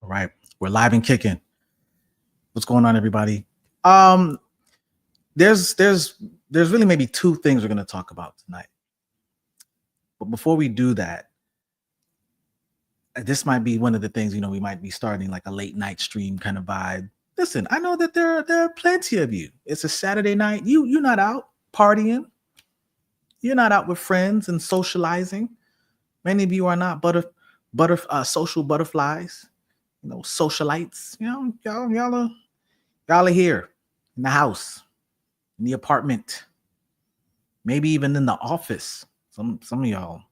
All right, we're live and kicking. What's going on, everybody? Um, there's really maybe two things we're going to talk about tonight. But before we do that, this might be one of the things we might be starting like a late night stream kind of vibe. Listen, I know that there are plenty of you. It's a Saturday night. You're not out partying. You're not out with friends and socializing. Many of you are not social butterflies. Socialites. Y'all are here in the house, in the apartment, maybe even in the office. Some of y'all,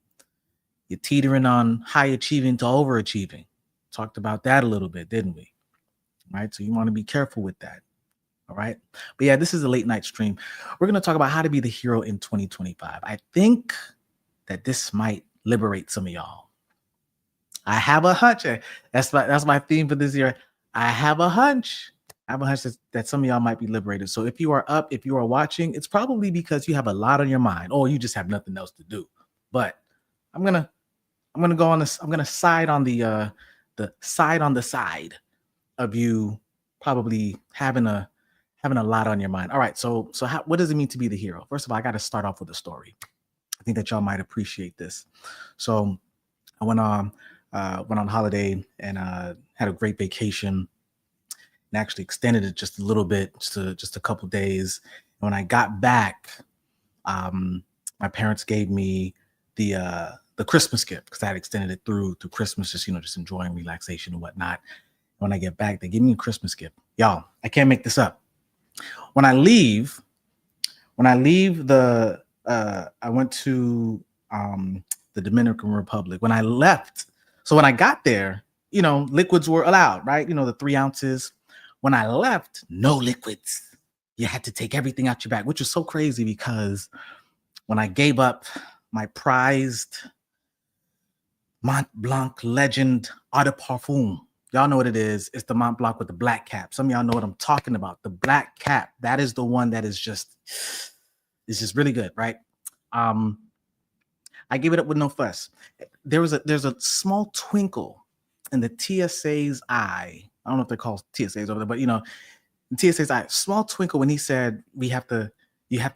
you're teetering on high achieving to overachieving. Talked about that a little bit, didn't we? Right. So you want to be careful with that. All right. But yeah, this is a late night stream. We're going to talk about how to be the hero in 2025. I think that this might liberate some of y'all. I have a hunch. That's my theme for this year. I have a hunch that some of y'all might be liberated. So if you are up, if you are watching, it's probably because you have a lot on your mind, or you just have nothing else to do. But I'm gonna go on this. I'm gonna side on the side of you probably having a lot on your mind. All right. So what does it mean to be the hero? First of all, I got to start off with a story. I think that y'all might appreciate this. So I went on holiday and had a great vacation. And actually extended it just a little bit, just a couple days. And when I got back, my parents gave me the Christmas gift because I had extended it through Christmas, just enjoying relaxation and whatnot. When I get back, they give me a Christmas gift. Y'all, I can't make this up. When I leave I went to the Dominican Republic. When I left, so when I got there, liquids were allowed, right? The 3 ounces. When I left, no liquids. You had to take everything out your bag, which is so crazy because when I gave up my prized Mont Blanc Legend Eau de Parfum, y'all know what it is. It's the Mont Blanc with the black cap. Some of y'all know what I'm talking about. The black cap. That is the one that is just really good, right? I gave it up with no fuss. There's a small twinkle in the TSA's eye. I don't know if they're called TSA's over there, but in TSA's eye, small twinkle when he said, you have to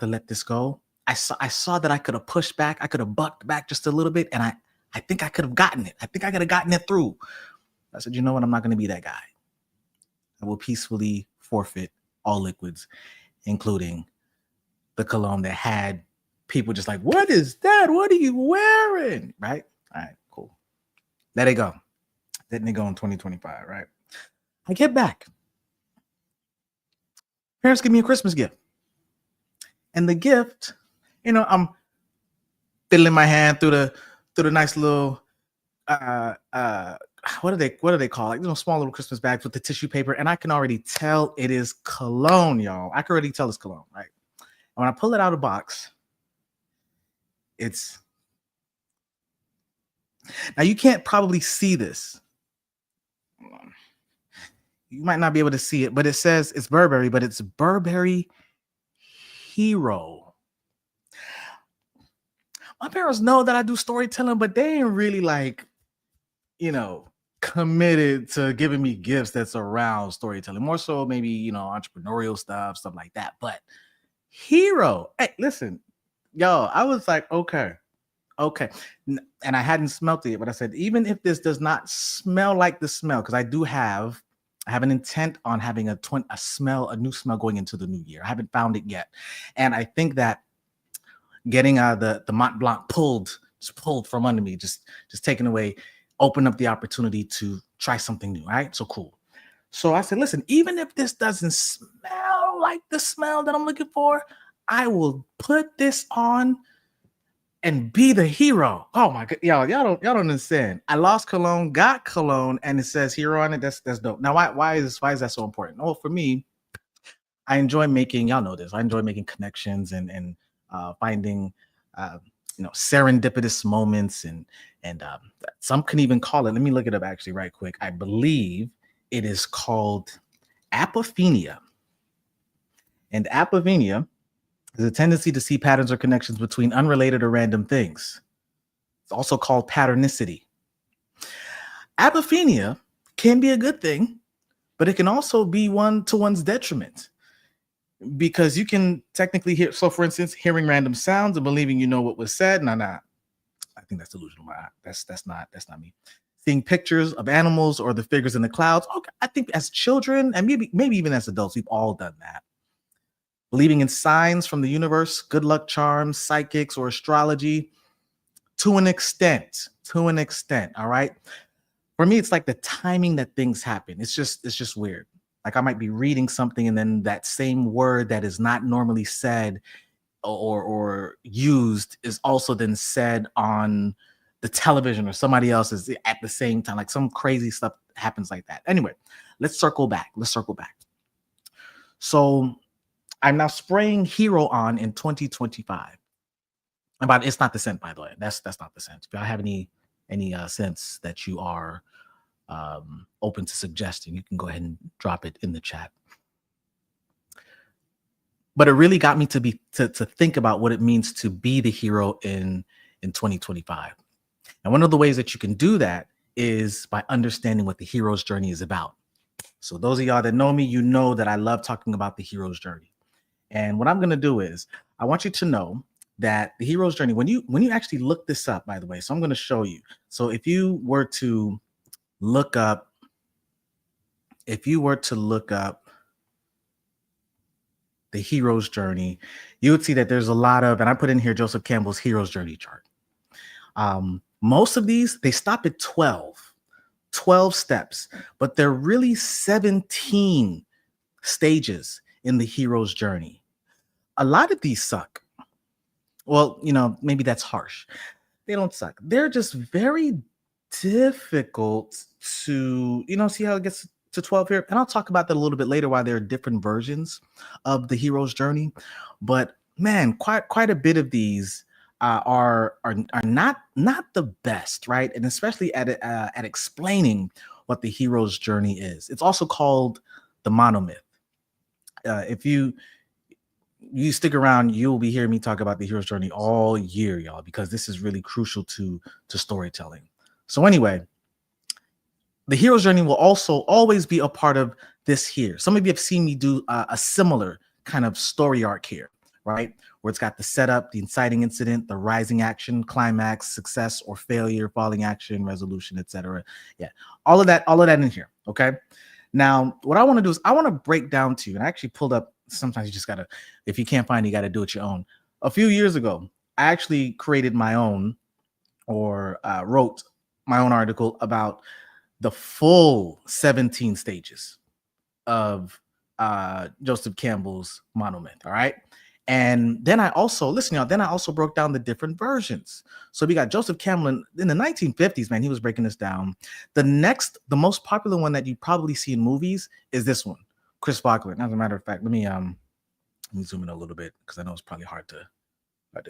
let this go. I saw that I could have pushed back. I could have bucked back just a little bit. And I think I could have gotten it. I think I could have gotten it through. I said, you know what? I'm not going to be that guy. I will peacefully forfeit all liquids, including the cologne that had people just like, what is that? What are you wearing? Right? All right, cool. Let it go. Letting it go in 2025, right? I get back. Parents give me a Christmas gift. And the gift, I'm fiddling my hand through the nice little what do they call it? Small little Christmas bags with the tissue paper. And I can already tell it is cologne, y'all. I can already tell it's cologne, right? And when I pull it out of the box, now you can't probably see this. You might not be able to see it, but it says it's Burberry, but it's Burberry Hero. My parents know that I do storytelling, but they ain't really committed to giving me gifts that's around storytelling. More so maybe, entrepreneurial stuff like that. But Hero, hey, listen, yo, I was like, okay. And I hadn't smelt it, but I said, even if this does not smell like the smell, because I have an intent on having a new smell going into the new year. I haven't found it yet. And I think that getting the Mont Blanc pulled from under me, just taken away, open up the opportunity to try something new, right? So cool. So I said, listen, even if this doesn't smell like the smell that I'm looking for, I will put this on and be the hero. Oh my God, y'all don't understand. I lost cologne, got cologne, and it says hero on it. That's dope. Now, why is that so important? Well, for me, I enjoy making, y'all know this. I enjoy making connections and finding serendipitous moments and some can even call it. Let me look it up actually right quick. I believe it is called apophenia, and apophenia is a tendency to see patterns or connections between unrelated or random things. It's also called patternicity. Apophenia can be a good thing, but it can also be one to one's detriment because you can technically hear. So, for instance, hearing random sounds and believing you know what was said. Nah, I think that's delusional. That's not me. Seeing pictures of animals or the figures in the clouds. Okay, I think as children and maybe even as adults, we've all done that. Believing in signs from the universe, good luck charms, psychics, or astrology, to an extent. To an extent. All right. For me, it's like the timing that things happen. It's just weird. Like I might be reading something and then that same word that is not normally said or used is also then said on the television or somebody else is at the same time. Like some crazy stuff happens like that. Anyway, let's circle back. So I'm now spraying Hero on in 2025. But it's not the scent, by the way. That's not the scent. If y'all have any scents that you are open to suggesting, you can go ahead and drop it in the chat. But it really got me to think about what it means to be the hero in 2025. And one of the ways that you can do that is by understanding what the hero's journey is about. So those of y'all that know me, you know that I love talking about the hero's journey. And what I'm going to do is I want you to know that the hero's journey, when you actually look this up, by the way, so I'm going to show you. So if you were to look up the hero's journey, you would see that there's a lot of, and I put in here Joseph Campbell's hero's journey chart. Most of these, they stop at 12 steps, but they're really 17 stages in the hero's journey. A lot of these suck. Well, maybe that's harsh. They don't suck. They're just very difficult to, see how it gets to 12 here. And I'll talk about that a little bit later, why there are different versions of the hero's journey. But man, quite a bit of these are not the best, right? And especially at explaining what the hero's journey is. It's also called the monomyth. If you stick around, you'll be hearing me talk about the hero's journey all year, y'all, because this is really crucial to storytelling. So anyway, the hero's journey will also always be a part of this here. Some of you have seen me do a similar kind of story arc here, right? Where it's got the setup, the inciting incident, the rising action, climax, success or failure, falling action, resolution, etc. Yeah, all of that in here, okay? Now, what I want to do is I want to break down to you, and I actually pulled up, sometimes you just got to, if you can't find it, you got to do it your own. A few years ago, I actually created my own or wrote my own article about the full 17 stages of Joseph Campbell's monomyth, all right? And then I also, listen, y'all, then I also broke down the different versions. So we got Joseph Campbell in the 1950s, man, he was breaking this down. The most popular one that you probably see in movies is this one, Chris Bogler. As a matter of fact, let me zoom in a little bit because I know it's probably hard to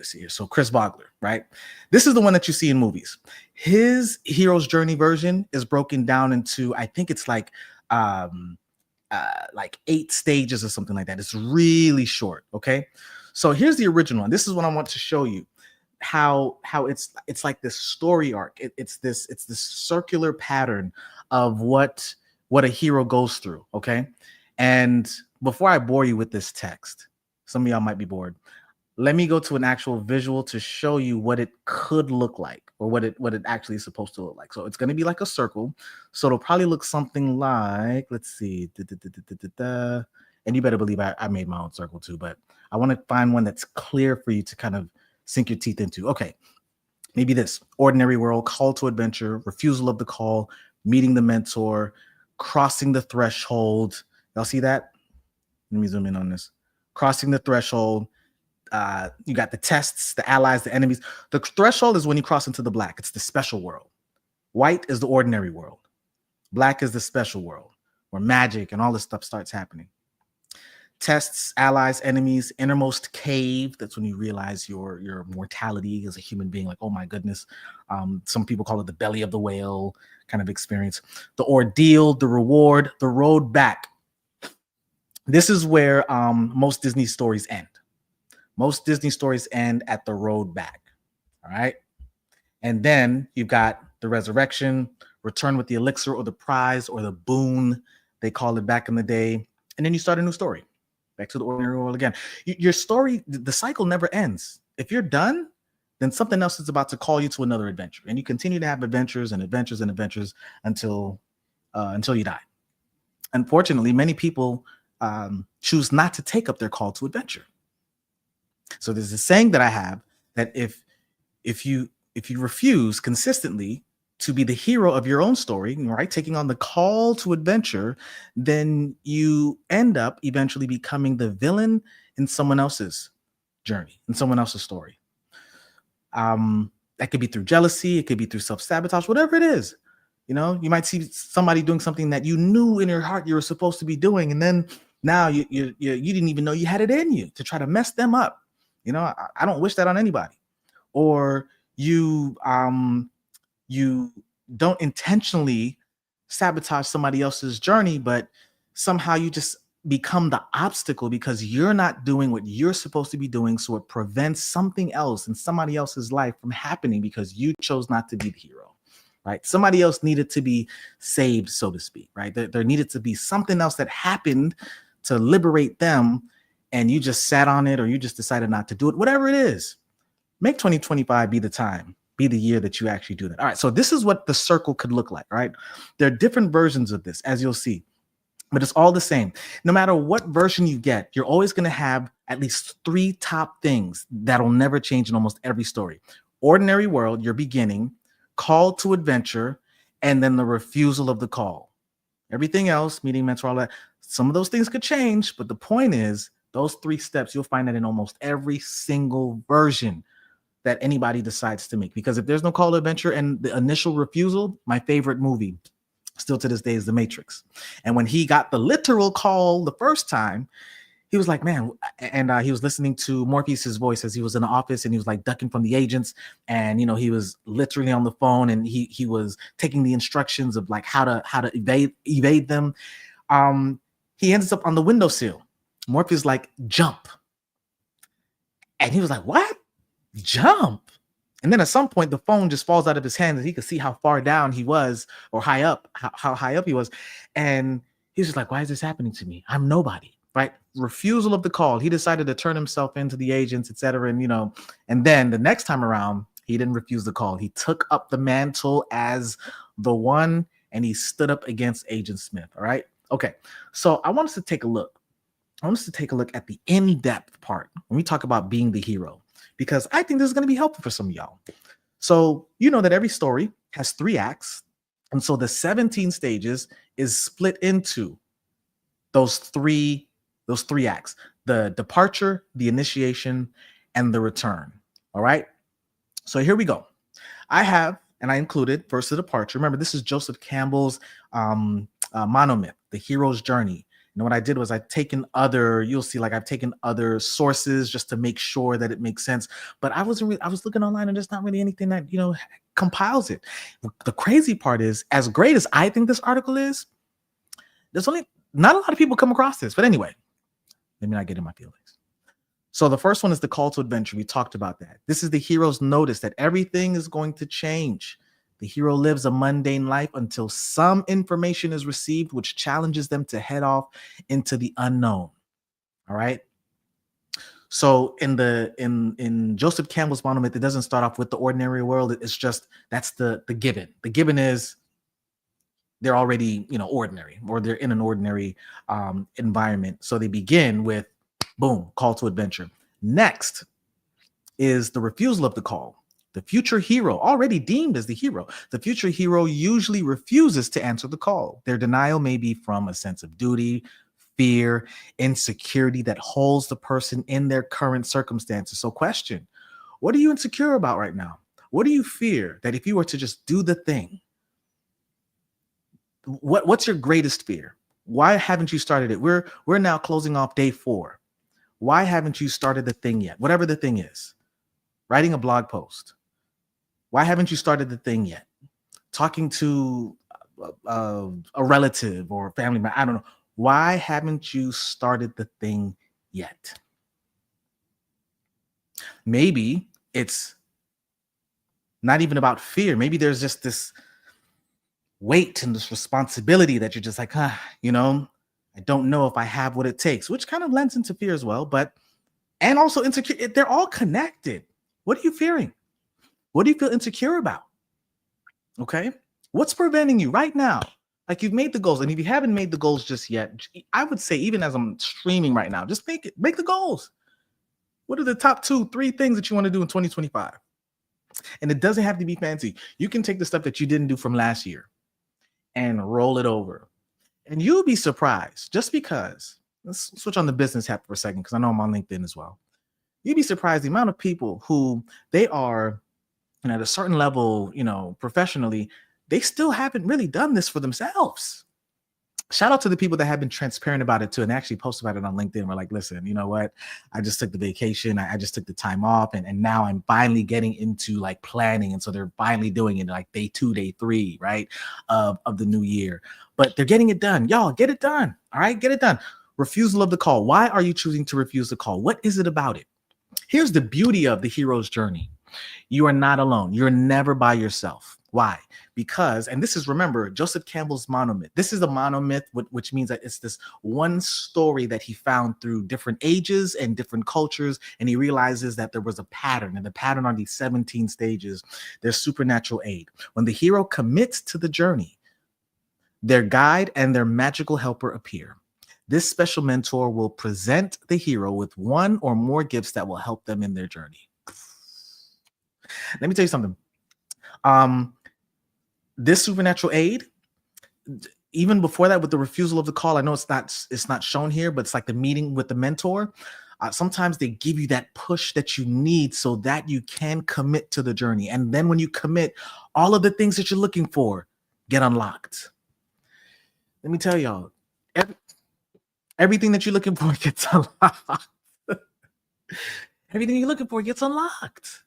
see here. So Chris Bogler, right? This is the one that you see in movies. His hero's journey version is broken down into, I think it's like 8 stages or something like that. It's really short. Okay. So here's the original one. This is what I want to show you, how it's like this story arc. It's this circular pattern of what a hero goes through. Okay. And before I bore you with this text, some of y'all might be bored. Let me go to an actual visual to show you what it could look like, or what it actually is supposed to look like. So it's going to be like a circle. So it'll probably look something like, let's see. And you better believe I made my own circle too, but I want to find one that's clear for you to kind of sink your teeth into. Okay. Maybe this: ordinary world, call to adventure, refusal of the call, meeting the mentor, crossing the threshold. Y'all see that? Let me zoom in on this. Crossing the threshold. You got the tests, the allies, the enemies. The threshold is when you cross into the black. It's the special world. White is the ordinary world. Black is the special world, where magic and all this stuff starts happening. Tests, allies, enemies, innermost cave. That's when you realize your mortality as a human being. Like, oh my goodness. Some people call it the belly of the whale kind of experience. The ordeal, the reward, the road back. This is where most Disney stories end. Most Disney stories end at the road back. All right. And then you've got the resurrection, return with the elixir or the prize or the boon, they called it back in the day. And then you start a new story, back to the ordinary world again. Your story, the cycle never ends. If you're done, then something else is about to call you to another adventure. And you continue to have adventures and adventures and adventures until you die. Unfortunately, many people choose not to take up their call to adventure. So there's a saying that I have that if you refuse consistently to be the hero of your own story, right, taking on the call to adventure, then you end up eventually becoming the villain in someone else's journey, in someone else's story. That could be through jealousy, it could be through self-sabotage, whatever it is. You know, you might see somebody doing something that you knew in your heart you were supposed to be doing, and then now you didn't even know you had it in you to try to mess them up. You know, I don't wish that on anybody. Or you don't intentionally sabotage somebody else's journey, but somehow you just become the obstacle because you're not doing what you're supposed to be doing, so it prevents something else in somebody else's life from happening because you chose not to be the hero. Right? Somebody else needed to be saved, so to speak, right? There needed to be something else that happened to liberate them, and you just sat on it, or you just decided not to do it. Whatever it is, make 2025 be the time, be the year that you actually do that. All right, so this is what the circle could look like, right? There are different versions of this, as you'll see, but it's all the same. No matter what version you get, you're always going to have at least 3 top things that'll never change in almost every story. Ordinary world, your beginning, call to adventure, and then the refusal of the call. Everything else, meeting, mentor, all that, some of those things could change, but the point is those 3 steps, you'll find that in almost every single version that anybody decides to make. Because if there's no call to adventure and the initial refusal, my favorite movie still to this day is The Matrix. And when he got the literal call the first time, he was like, man, and he was listening to Morpheus's voice as he was in the office, and he was like ducking from the agents, and you know, he was literally on the phone, and he was taking the instructions of like how to evade them. He ends up on the windowsill. Morpheus like, jump, and he was like, what? Jump? And then at some point, the phone just falls out of his hand, and he could see how far down he was, or high up, how high up he was, and he's just like, why is this happening to me? I'm nobody. Right? Refusal of the call. He decided to turn himself into the agents, etc. And, you know, and then the next time around, he didn't refuse the call. He took up the mantle as the one, and he stood up against Agent Smith. All right. Okay. So I want us to take a look. I want us to take a look at the in-depth part when we talk about being the hero, because I think this is going to be helpful for some of y'all. So, you know that every story has 3 acts. And so the 17 stages is split into those three acts: the departure, the initiation, and the return. All right. So here we go. I included first the departure. Remember, this is Joseph Campbell's monomyth, The Hero's Journey. And what I did was I've taken you'll see, like I've taken other sources just to make sure that it makes sense. But I was looking online, and there's not really anything that, you know, compiles it. The crazy part is, as great as I think this article is, there's only not a lot of people come across this. But anyway, let me not get in my feelings. So the first one is the call to adventure. We talked about that. This is the hero's notice that everything is going to change. The hero lives a mundane life until some information is received which challenges them to head off into the unknown. All right. So in Joseph Campbell's monomyth, it doesn't start off with the ordinary world. It's just, that's the given. The given is they're already, you know, ordinary, or they're in an ordinary environment. So they begin with, boom, call to adventure. Next is the refusal of the call. The future hero, already deemed as the hero, the future hero usually refuses to answer the call. Their denial may be from a sense of duty, fear, insecurity that holds the person in their current circumstances. So question, what are you insecure about right now? What do you fear that if you were to just do the thing? What's your greatest fear? Why haven't you started it? We're now closing off day 4. Why haven't you started the thing yet? Whatever the thing is. Writing a blog post. Why haven't you started the thing yet? Talking to a relative or family member. I don't know. Why haven't you started the thing yet? Maybe it's Not even about fear. Maybe there's just this weight and this responsibility that you're just like, you know, I don't know if I have what it takes, which kind of lends into fear as well. But and also insecure, they're all connected. What are you fearing? What do you feel insecure about? Okay. What's preventing you right now? Like, you've made the goals, and if you haven't made the goals just yet, I would say, even as I'm streaming right now, just make the goals. What are the top 2-3 things that you want to do in 2025? And it doesn't have to be fancy. You can take the stuff that you didn't do from last year and roll it over. And you'll be surprised, just because. Let's switch on the business hat for a second, because I know I'm on LinkedIn as well. You'd be surprised the amount of people who they are, and at a certain level, you know, professionally, they still haven't really done this for themselves. Shout out to the people that have been transparent about it too, and actually post about it on LinkedIn. We're like, listen, you know what? I just took the vacation. I just took the time off, and now I'm finally getting into like planning. And so they're finally doing it like day 2, day 3, right? Of the new year. But they're getting it done. Y'all, get it done. All right, get it done. Refusal of the call. Why are you choosing to refuse the call? What is it about it? Here's the beauty of the hero's journey. You are not alone. You're never by yourself. Why? Because, and this is, remember, Joseph Campbell's monomyth. This is a monomyth, which means that it's this one story that he found through different ages and different cultures. And he realizes that there was a pattern, and the pattern on these 17 stages, there's supernatural aid. When the hero commits to the journey, their guide and their magical helper appear. This special mentor will present the hero with one or more gifts that will help them in their journey. Let me tell you something. This supernatural aid, even before that, with the refusal of the call, I know it's not shown here, but it's like the meeting with the mentor. Sometimes they give you that push that you need so that you can commit to the journey. And then when you commit, all of the things that you're looking for get unlocked. Let me tell y'all, everything that you're looking for gets unlocked. Everything you're looking for gets unlocked.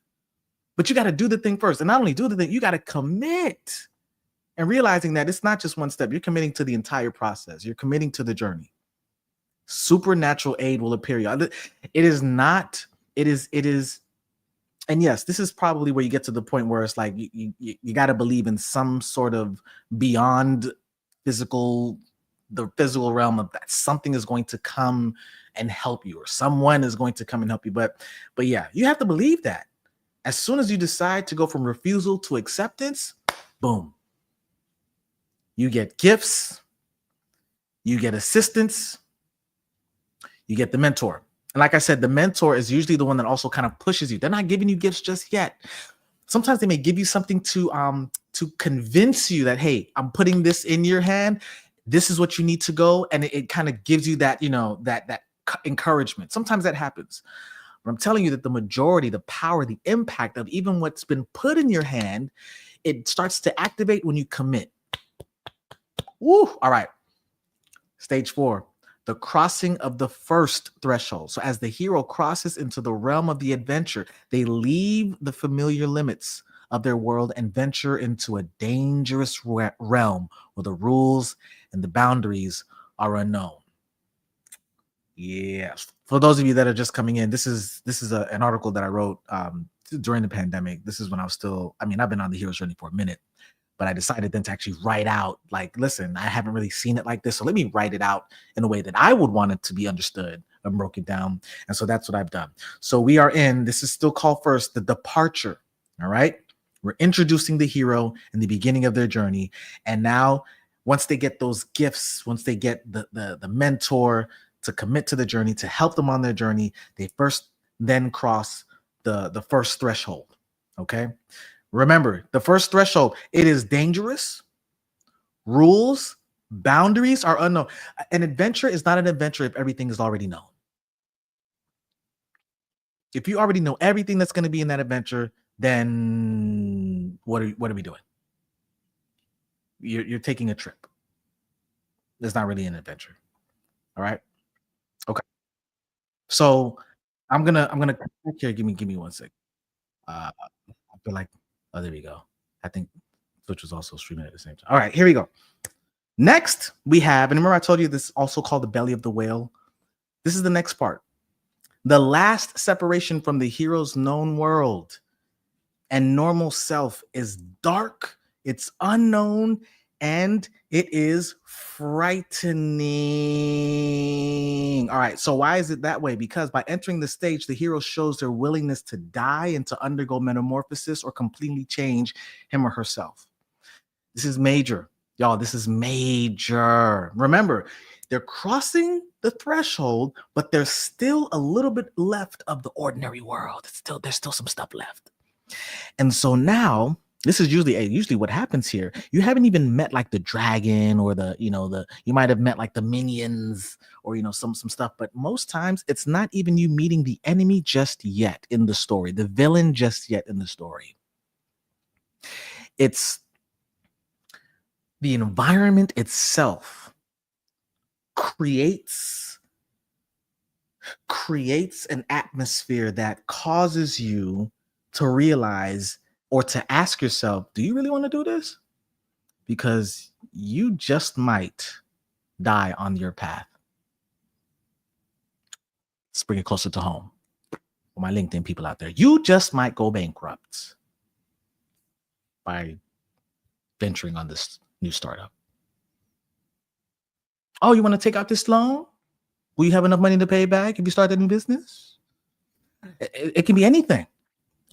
But you got to do the thing first. And not only do the thing, you got to commit. And realizing that it's not just one step. You're committing to the entire process. You're committing to the journey. Supernatural aid will appear. It is not, it is. And yes, this is probably where you get to the point where it's like, you got to believe in some sort of beyond the physical realm of that something is going to come and help you, or someone is going to come and help you. But yeah, you have to believe that. As soon as you decide to go from refusal to acceptance, boom. You get gifts, you get assistance, you get the mentor. And like I said, the mentor is usually the one that also kind of pushes you. They're not giving you gifts just yet. Sometimes they may give you something to convince you that, hey, I'm putting this in your hand. This is what you need to go. And it kind of gives you that, you know, that encouragement. Sometimes that happens. But I'm telling you that the majority, the power, the impact of even what's been put in your hand, it starts to activate when you commit. Woo! All right. Stage 4, the crossing of the first threshold. So as the hero crosses into the realm of the adventure, they leave the familiar limits of their world and venture into a dangerous realm where the rules and the boundaries are unknown. Yeah. For those of you that are just coming in, this is an article that I wrote during the pandemic. This is when I was still, I've been on the hero's journey for a minute. But I decided then to actually write out, like, listen, I haven't really seen it like this. So let me write it out in a way that I would want it to be understood and broken down. And so that's what I've done. So we are in, this is still called first, the departure. All right. We're introducing the hero in the beginning of their journey. And now once they get those gifts, once they get the mentor to commit to the journey, to help them on their journey, they first then cross the first threshold. Okay. Remember, the first threshold, it is dangerous. Rules, boundaries are unknown. An adventure is not an adventure if everything is already known. If you already know everything that's going to be in that adventure, then what are we doing? You're taking a trip. It's not really an adventure. All right. Okay. So I'm gonna here. Give me 1 second. I feel like, oh, there we go. I think Twitch was also streaming at the same time. All right, here we go. Next, we have, and remember I told you this is also called the belly of the whale. This is the next part. The last separation from the hero's known world. And normal self is dark, it's unknown, and it is frightening. All right, so why is it that way? Because by entering the stage, the hero shows their willingness to die and to undergo metamorphosis or completely change him or herself. This is major. Y'all, this is major. Remember, they're crossing the threshold, but there's still a little bit left of the ordinary world. There's still some stuff left. And so now, this is usually what happens here. You haven't even met like the dragon or you might have met like the minions or some stuff, but most times it's not even you meeting the enemy just yet in the story, the villain just yet in the story. It's the environment itself creates an atmosphere that causes you to realize or to ask yourself, do you really want to do this? Because you just might die on your path. Let's bring it closer to home. For my LinkedIn people out there, you just might go bankrupt by venturing on this new startup. Oh, you want to take out this loan? Will you have enough money to pay back if you start a new business? It can be anything.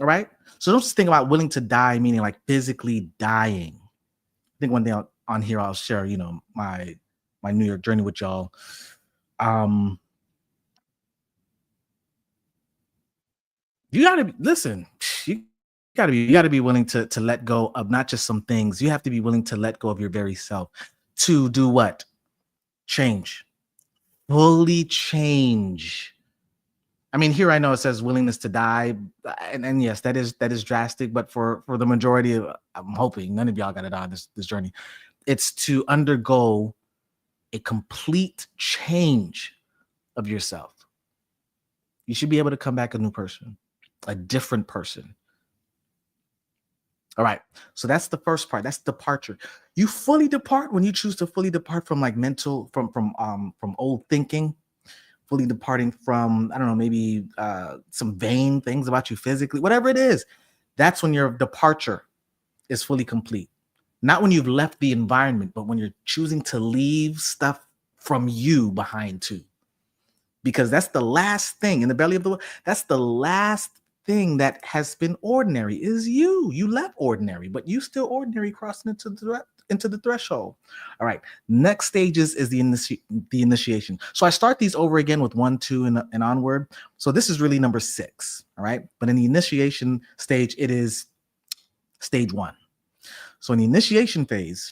All right. So don't just think about willing to die, meaning like physically dying. I think one day on here, I'll share, my New York journey with y'all. You gotta listen. You gotta be willing to let go of not just some things. You have to be willing to let go of your very self to do what? Change. Fully change. I mean, here I know it says willingness to die, and yes, that is drastic. But for the majority of, I'm hoping none of y'all got it on this journey. It's to undergo a complete change of yourself. You should be able to come back a new person, a different person. All right, so that's the first part. That's departure. You fully depart when you choose to fully depart from like mental, from old thinking. Fully departing from, I don't know, maybe some vain things about you physically, whatever it is. That's when your departure is fully complete. Not when you've left the environment, but when you're choosing to leave stuff from you behind too. Because that's the last thing in the belly of the world. That's the last thing that has been ordinary is you. You left ordinary, but you still ordinary crossing into the threshold. All right. Next stages is the initiation. So I start these over again with 1, 2, and onward. So this is really number 6. All right. But in the initiation stage, it is stage 1. So in the initiation phase,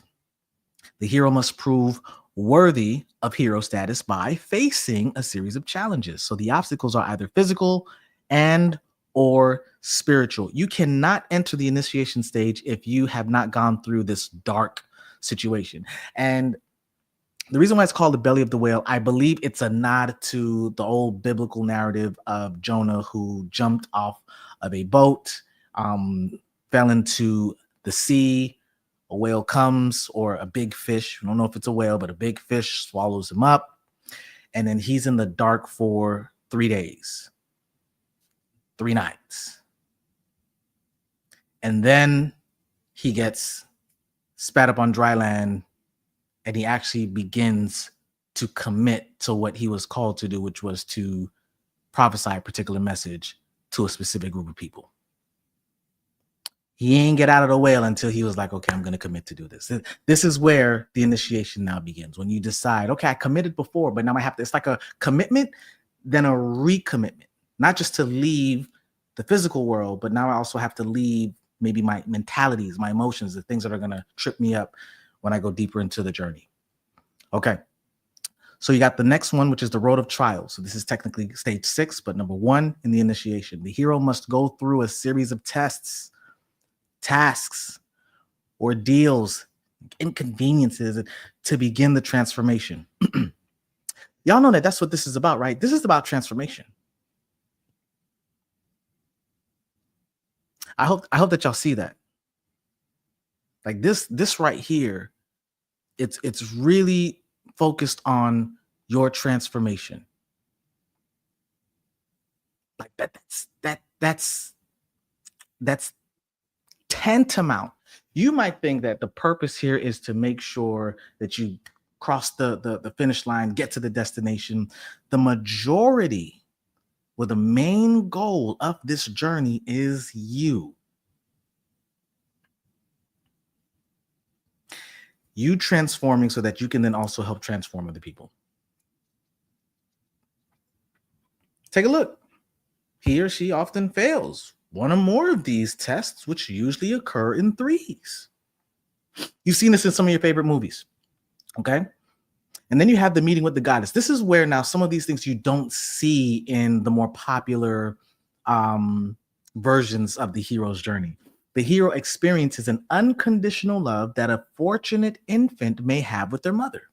the hero must prove worthy of hero status by facing a series of challenges. So the obstacles are either physical and or spiritual. You cannot enter the initiation stage if you have not gone through this dark situation. And the reason why it's called the belly of the whale, I believe it's a nod to the old biblical narrative of Jonah, who jumped off of a boat, fell into the sea. A whale comes, or a big fish. I don't know if it's a whale, but a big fish swallows him up. And then he's in the dark for 3 days. 3 nights. And then he gets spat up on dry land, and he actually begins to commit to what he was called to do, which was to prophesy a particular message to a specific group of people. He ain't get out of the whale until he was like, okay, I'm going to commit to do this. This is where the initiation now begins. When you decide, okay, I committed before, but now I have to, it's like a commitment, then a recommitment, not just to leave the physical world, but now I also have to leave maybe my mentalities, my emotions, the things that are going to trip me up when I go deeper into the journey. Okay. So you got the next one, which is the road of trials. So this is technically stage 6, but number 1 in the initiation. The hero must go through a series of tests, tasks, ordeals, inconveniences to begin the transformation. Y'all know that that's what this is about, right? This is about transformation. I hope that y'all see that. Like this right here, it's really focused on your transformation. Like that's tantamount. You might think that the purpose here is to make sure that you cross the finish line, get to the destination. The majority, well, the main goal of this journey is you. You transforming so that you can then also help transform other people. Take a look. He or she often fails one or more of these tests, which usually occur in threes. You've seen this in some of your favorite movies, okay? And then you have the meeting with the goddess. This is where now some of these things you don't see in the more popular versions of the hero's journey. The hero experiences an unconditional love that a fortunate infant may have with their mother.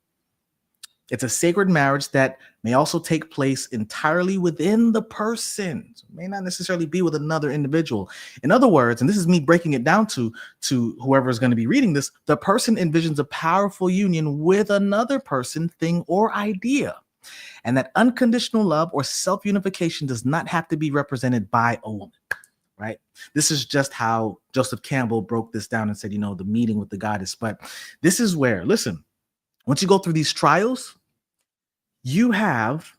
It's a sacred marriage that may also take place entirely within the person. So it may not necessarily be with another individual. In other words, and this is me breaking it down to whoever is going to be reading this, the person envisions a powerful union with another person, thing, or idea. And that unconditional love or self-unification does not have to be represented by a woman, right? This is just how Joseph Campbell broke this down and said, the meeting with the goddess. But this is where, listen, once you go through these trials, you have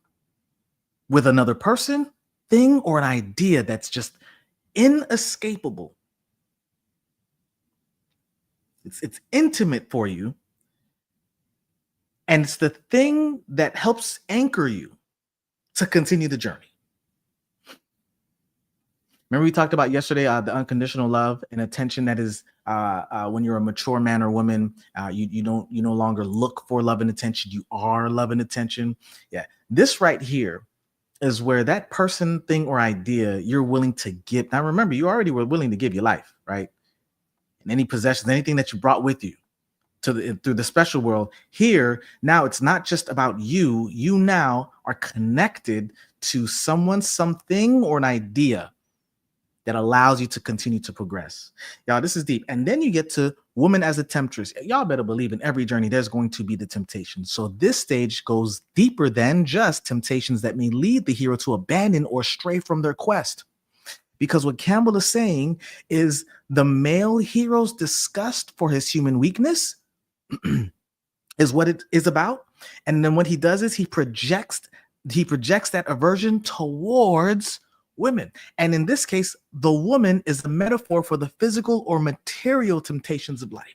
with another person, thing, or an idea that's just inescapable. It's intimate for you. And it's the thing that helps anchor you to continue the journey. Remember we talked about yesterday the unconditional love and attention that is when you're a mature man or woman, you no longer look for love and attention. You are love and attention. Yeah, this right here is where that person, thing, or idea you're willing to give. Now remember, you already were willing to give your life, right? And any possessions, anything that you brought with you through the special world. Here now, it's not just about you. You now are connected to someone, something, or an idea that allows you to continue to progress. Y'all, this is deep. And then you get to woman as a temptress. Y'all better believe in every journey, there's going to be the temptation. So this stage goes deeper than just temptations that may lead the hero to abandon or stray from their quest. Because what Campbell is saying is the male hero's disgust for his human weakness is what it is about. And then what he does is he projects that aversion towards women. And in this case, the woman is a metaphor for the physical or material temptations of life.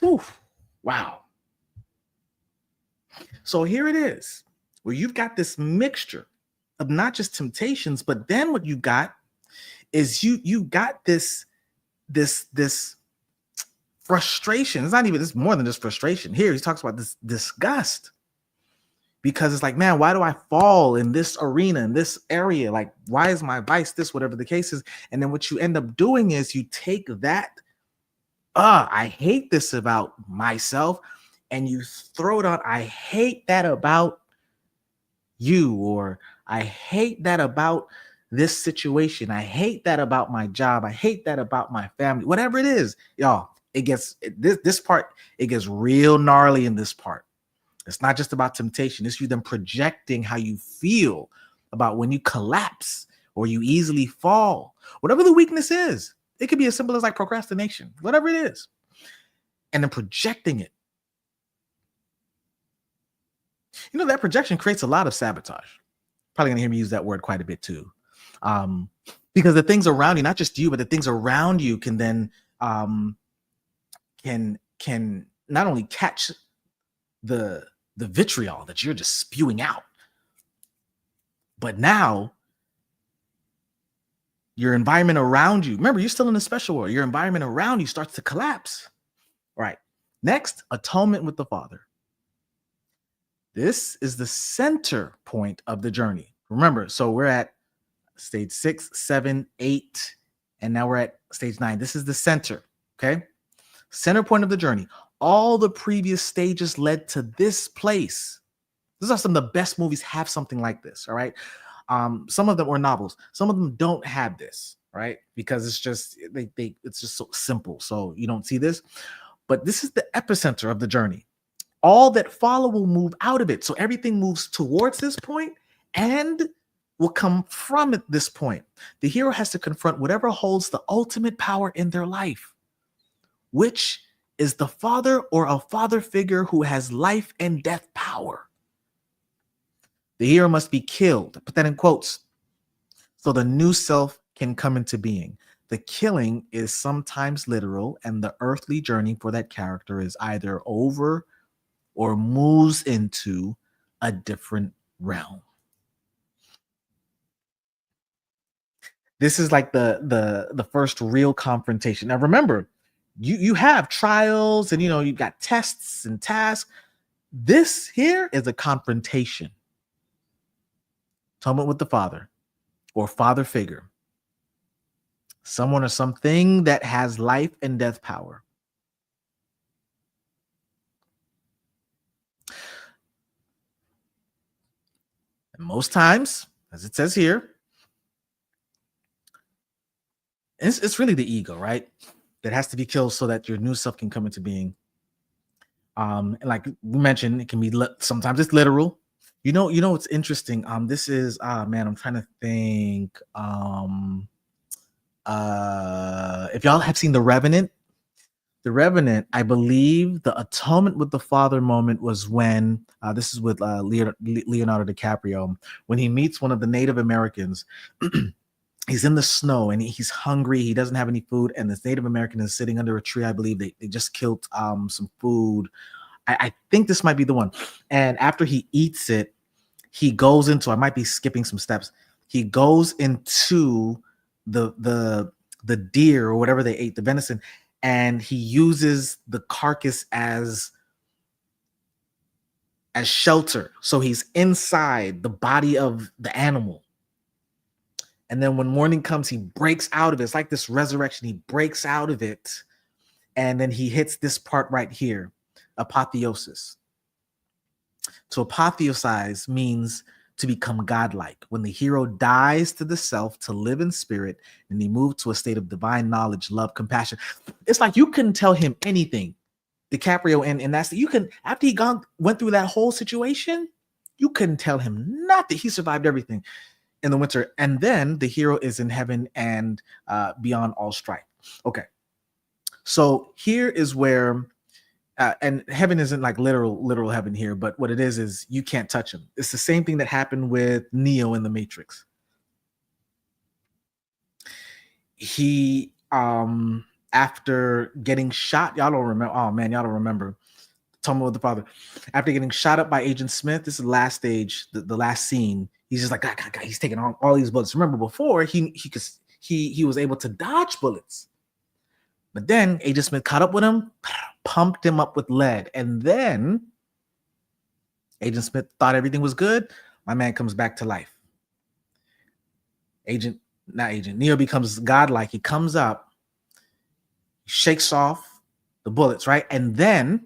Oof, wow. So here it is, where you've got this mixture of not just temptations, but then what you got is you got this frustration. It's not even, it's more than just frustration. Here he talks about this disgust. Because it's like, man, why do I fall in this arena, in this area? Like, why is my vice this, whatever the case is? And then what you end up doing is you take that, I hate this about myself, and you throw it on, I hate that about you, or I hate that about this situation. I hate that about my job. I hate that about my family, whatever it is, y'all. It gets this part, it gets real gnarly in this part. It's not just about temptation. It's you then projecting how you feel about when you collapse or you easily fall, whatever the weakness is. It could be as simple as like procrastination, whatever it is, and then projecting it. That projection creates a lot of sabotage. Probably gonna hear me use that word quite a bit too, because the things around you, not just you, but the things around you can then can not only catch the vitriol that you're just spewing out, but now your environment around you, remember, you're still in the special world, your environment around you starts to collapse. All right. Next, atonement with the Father. This is the center point of the journey. Remember, so we're at stage 6, 7, 8, and now we're at stage 9. This is the center, okay? Center point of the journey. All the previous stages led to this place. These are some of the best movies have something like this, all right? Some of them were novels. Some of them don't have this, right? Because it's just it's just so simple. So you don't see this. But this is the epicenter of the journey. All that follow will move out of it. So everything moves towards this point and will come from at this point. The hero has to confront whatever holds the ultimate power in their life, which is the father or a father figure who has life and death power. The hero must be killed, put that in quotes, so the new self can come into being. The killing is sometimes literal, and the earthly journey for that character is either over or moves into a different realm. This is like the first real confrontation. Now remember, you have trials and you've got tests and tasks. This here is a confrontation. Atonement with the father or father figure. Someone or something that has life and death power. And most times, as it says here, it's really the ego, right? That has to be killed so that your new self can come into being. And like we mentioned, it can be sometimes it's literal. You know what's interesting? This is man, I'm trying to think. If y'all have seen The Revenant, I believe the atonement with the father moment was when this is with Leonardo DiCaprio, when he meets one of the Native Americans. He's in the snow and he's hungry. He doesn't have any food, and this Native American is sitting under a tree. I believe they just killed some food. I think this might be the one. And after he eats it, he goes into, I might be skipping some steps. He goes into the deer or whatever they ate, the venison, and he uses the carcass as shelter. So he's inside the body of the animal. And then when morning comes, he breaks out of it. It's like this resurrection. He breaks out of it. And then he hits this part right here, apotheosis. To apotheosize means to become godlike. When the hero dies to the self to live in spirit, and he moves to a state of divine knowledge, love, compassion. It's like you couldn't tell him anything. DiCaprio, and that's you can, after he went through that whole situation, you couldn't tell him nothing. He survived everything in the winter, and then the hero is in heaven and beyond all strife. Okay, so here is where, and heaven isn't like literal heaven here, but what it is you can't touch him. It's the same thing that happened with Neo in the Matrix. He, after getting shot, y'all don't remember. Oh man, y'all don't remember. Atonement with the father. After getting shot up by Agent Smith, this is the last stage, the last scene. He's just like, he's taking all these bullets. Remember before he was able to dodge bullets, but then Agent Smith caught up with him, pumped him up with lead, and then Agent Smith thought everything was good. My man comes back to life. Neo becomes godlike. He comes up, shakes off the bullets, right? And then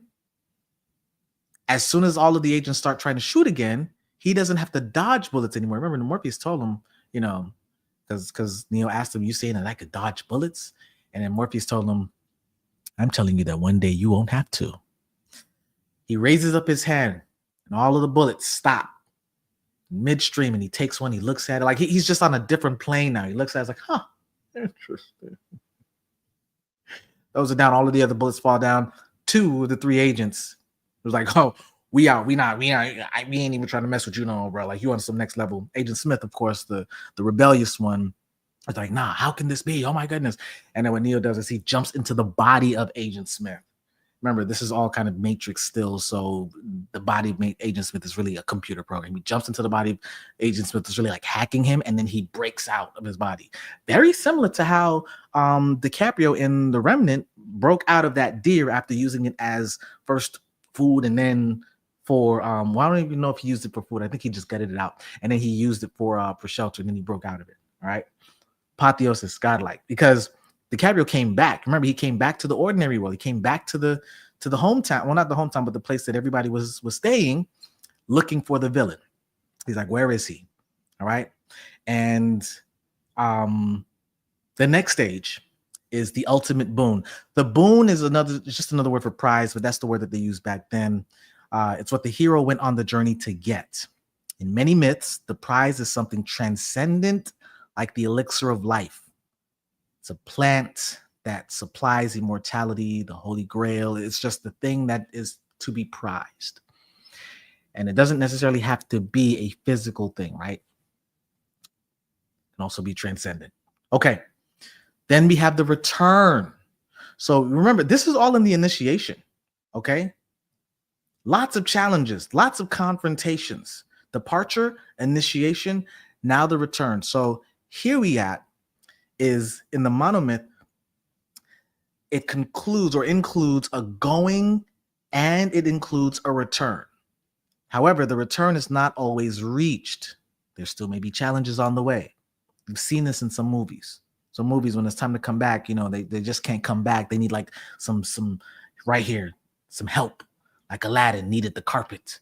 as soon as all of the agents start trying to shoot again, he doesn't have to dodge bullets anymore. Remember, Morpheus told him, because Neo asked him, you saying that I could dodge bullets? And then Morpheus told him, I'm telling you that one day you won't have to. He raises up his hand and all of the bullets stop midstream, and he takes one, he looks at it like he's just on a different plane now. He looks at it like, huh, interesting. Those are down, all of the other bullets fall down. 2 of the 3 agents was like, oh, we out, we ain't even trying to mess with you no, bro. Like, you on some next level. Agent Smith, of course, the rebellious one, was like, nah, how can this be? Oh my goodness. And then what Neo does is he jumps into the body of Agent Smith. Remember, this is all kind of Matrix still, so the body of Agent Smith is really a computer program. He jumps into the body of Agent Smith, is really like hacking him, and then he breaks out of his body. Very similar to how DiCaprio in The Remnant broke out of that deer after using it as first food, and then for well, I don't even know if he used it for food. I think he just gutted it out, and then he used it for shelter, and then he broke out of it. All right, apotheosis, godlike, because DiCaprio came back. Remember, he came back to the ordinary world. He came back to the hometown. Well, not the hometown, but the place that everybody was staying, looking for the villain. He's like, where is he? All right. And the next stage is the ultimate boon. The boon is just another word for prize, but that's the word that they used back then. It's what the hero went on the journey to get. In many myths, the prize is something transcendent, like the elixir of life. It's a plant that supplies immortality, the Holy Grail. It's just the thing that is to be prized. And it doesn't necessarily have to be a physical thing, right? It can also be transcendent. Okay. Then we have the return. So remember, this is all in the initiation. Okay. Lots of challenges, lots of confrontations. Departure, initiation, now the return. So here we at is in the monomyth, it concludes or includes a going and it includes a return. However, the return is not always reached. There still may be challenges on the way. We've seen this in some movies. Some movies, when it's time to come back, they just can't come back. They need like some right here, some help. Like Aladdin needed the carpet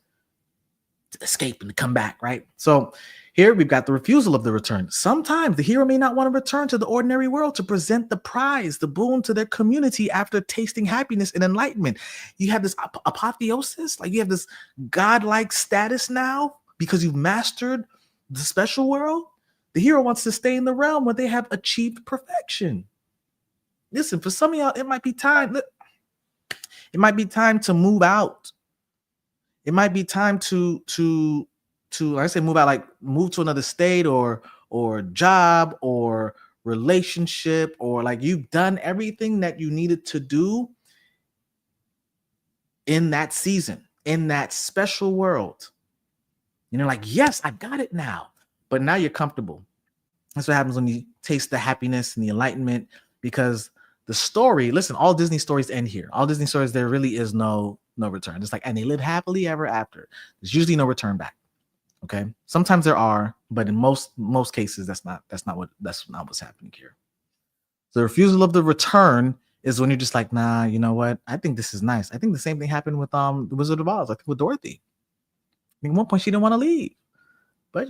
to escape and to come back, right? So here we've got the refusal of the return. Sometimes the hero may not want to return to the ordinary world to present the prize, the boon to their community after tasting happiness and enlightenment. You have this apotheosis, like you have this godlike status now because you've mastered the special world. The hero wants to stay in the realm where they have achieved perfection. Listen, for some of y'all, it might be time. It might be time to move out. It might be time to like I say, move out, like move to another state or job or relationship, or like you've done everything that you needed to do in that season, in that special world. Like, yes, I got it now. But now you're comfortable. That's what happens when you taste the happiness and the enlightenment, because the story, listen, all Disney stories end here. All Disney stories, there really is no return. It's like, and they live happily ever after. There's usually no return back. Okay. Sometimes there are, but in most cases, that's not what's happening here. The refusal of the return is when you're just like, nah, you know what? I think this is nice. I think the same thing happened with the Wizard of Oz. I think with Dorothy. I think at one point she didn't want to leave. But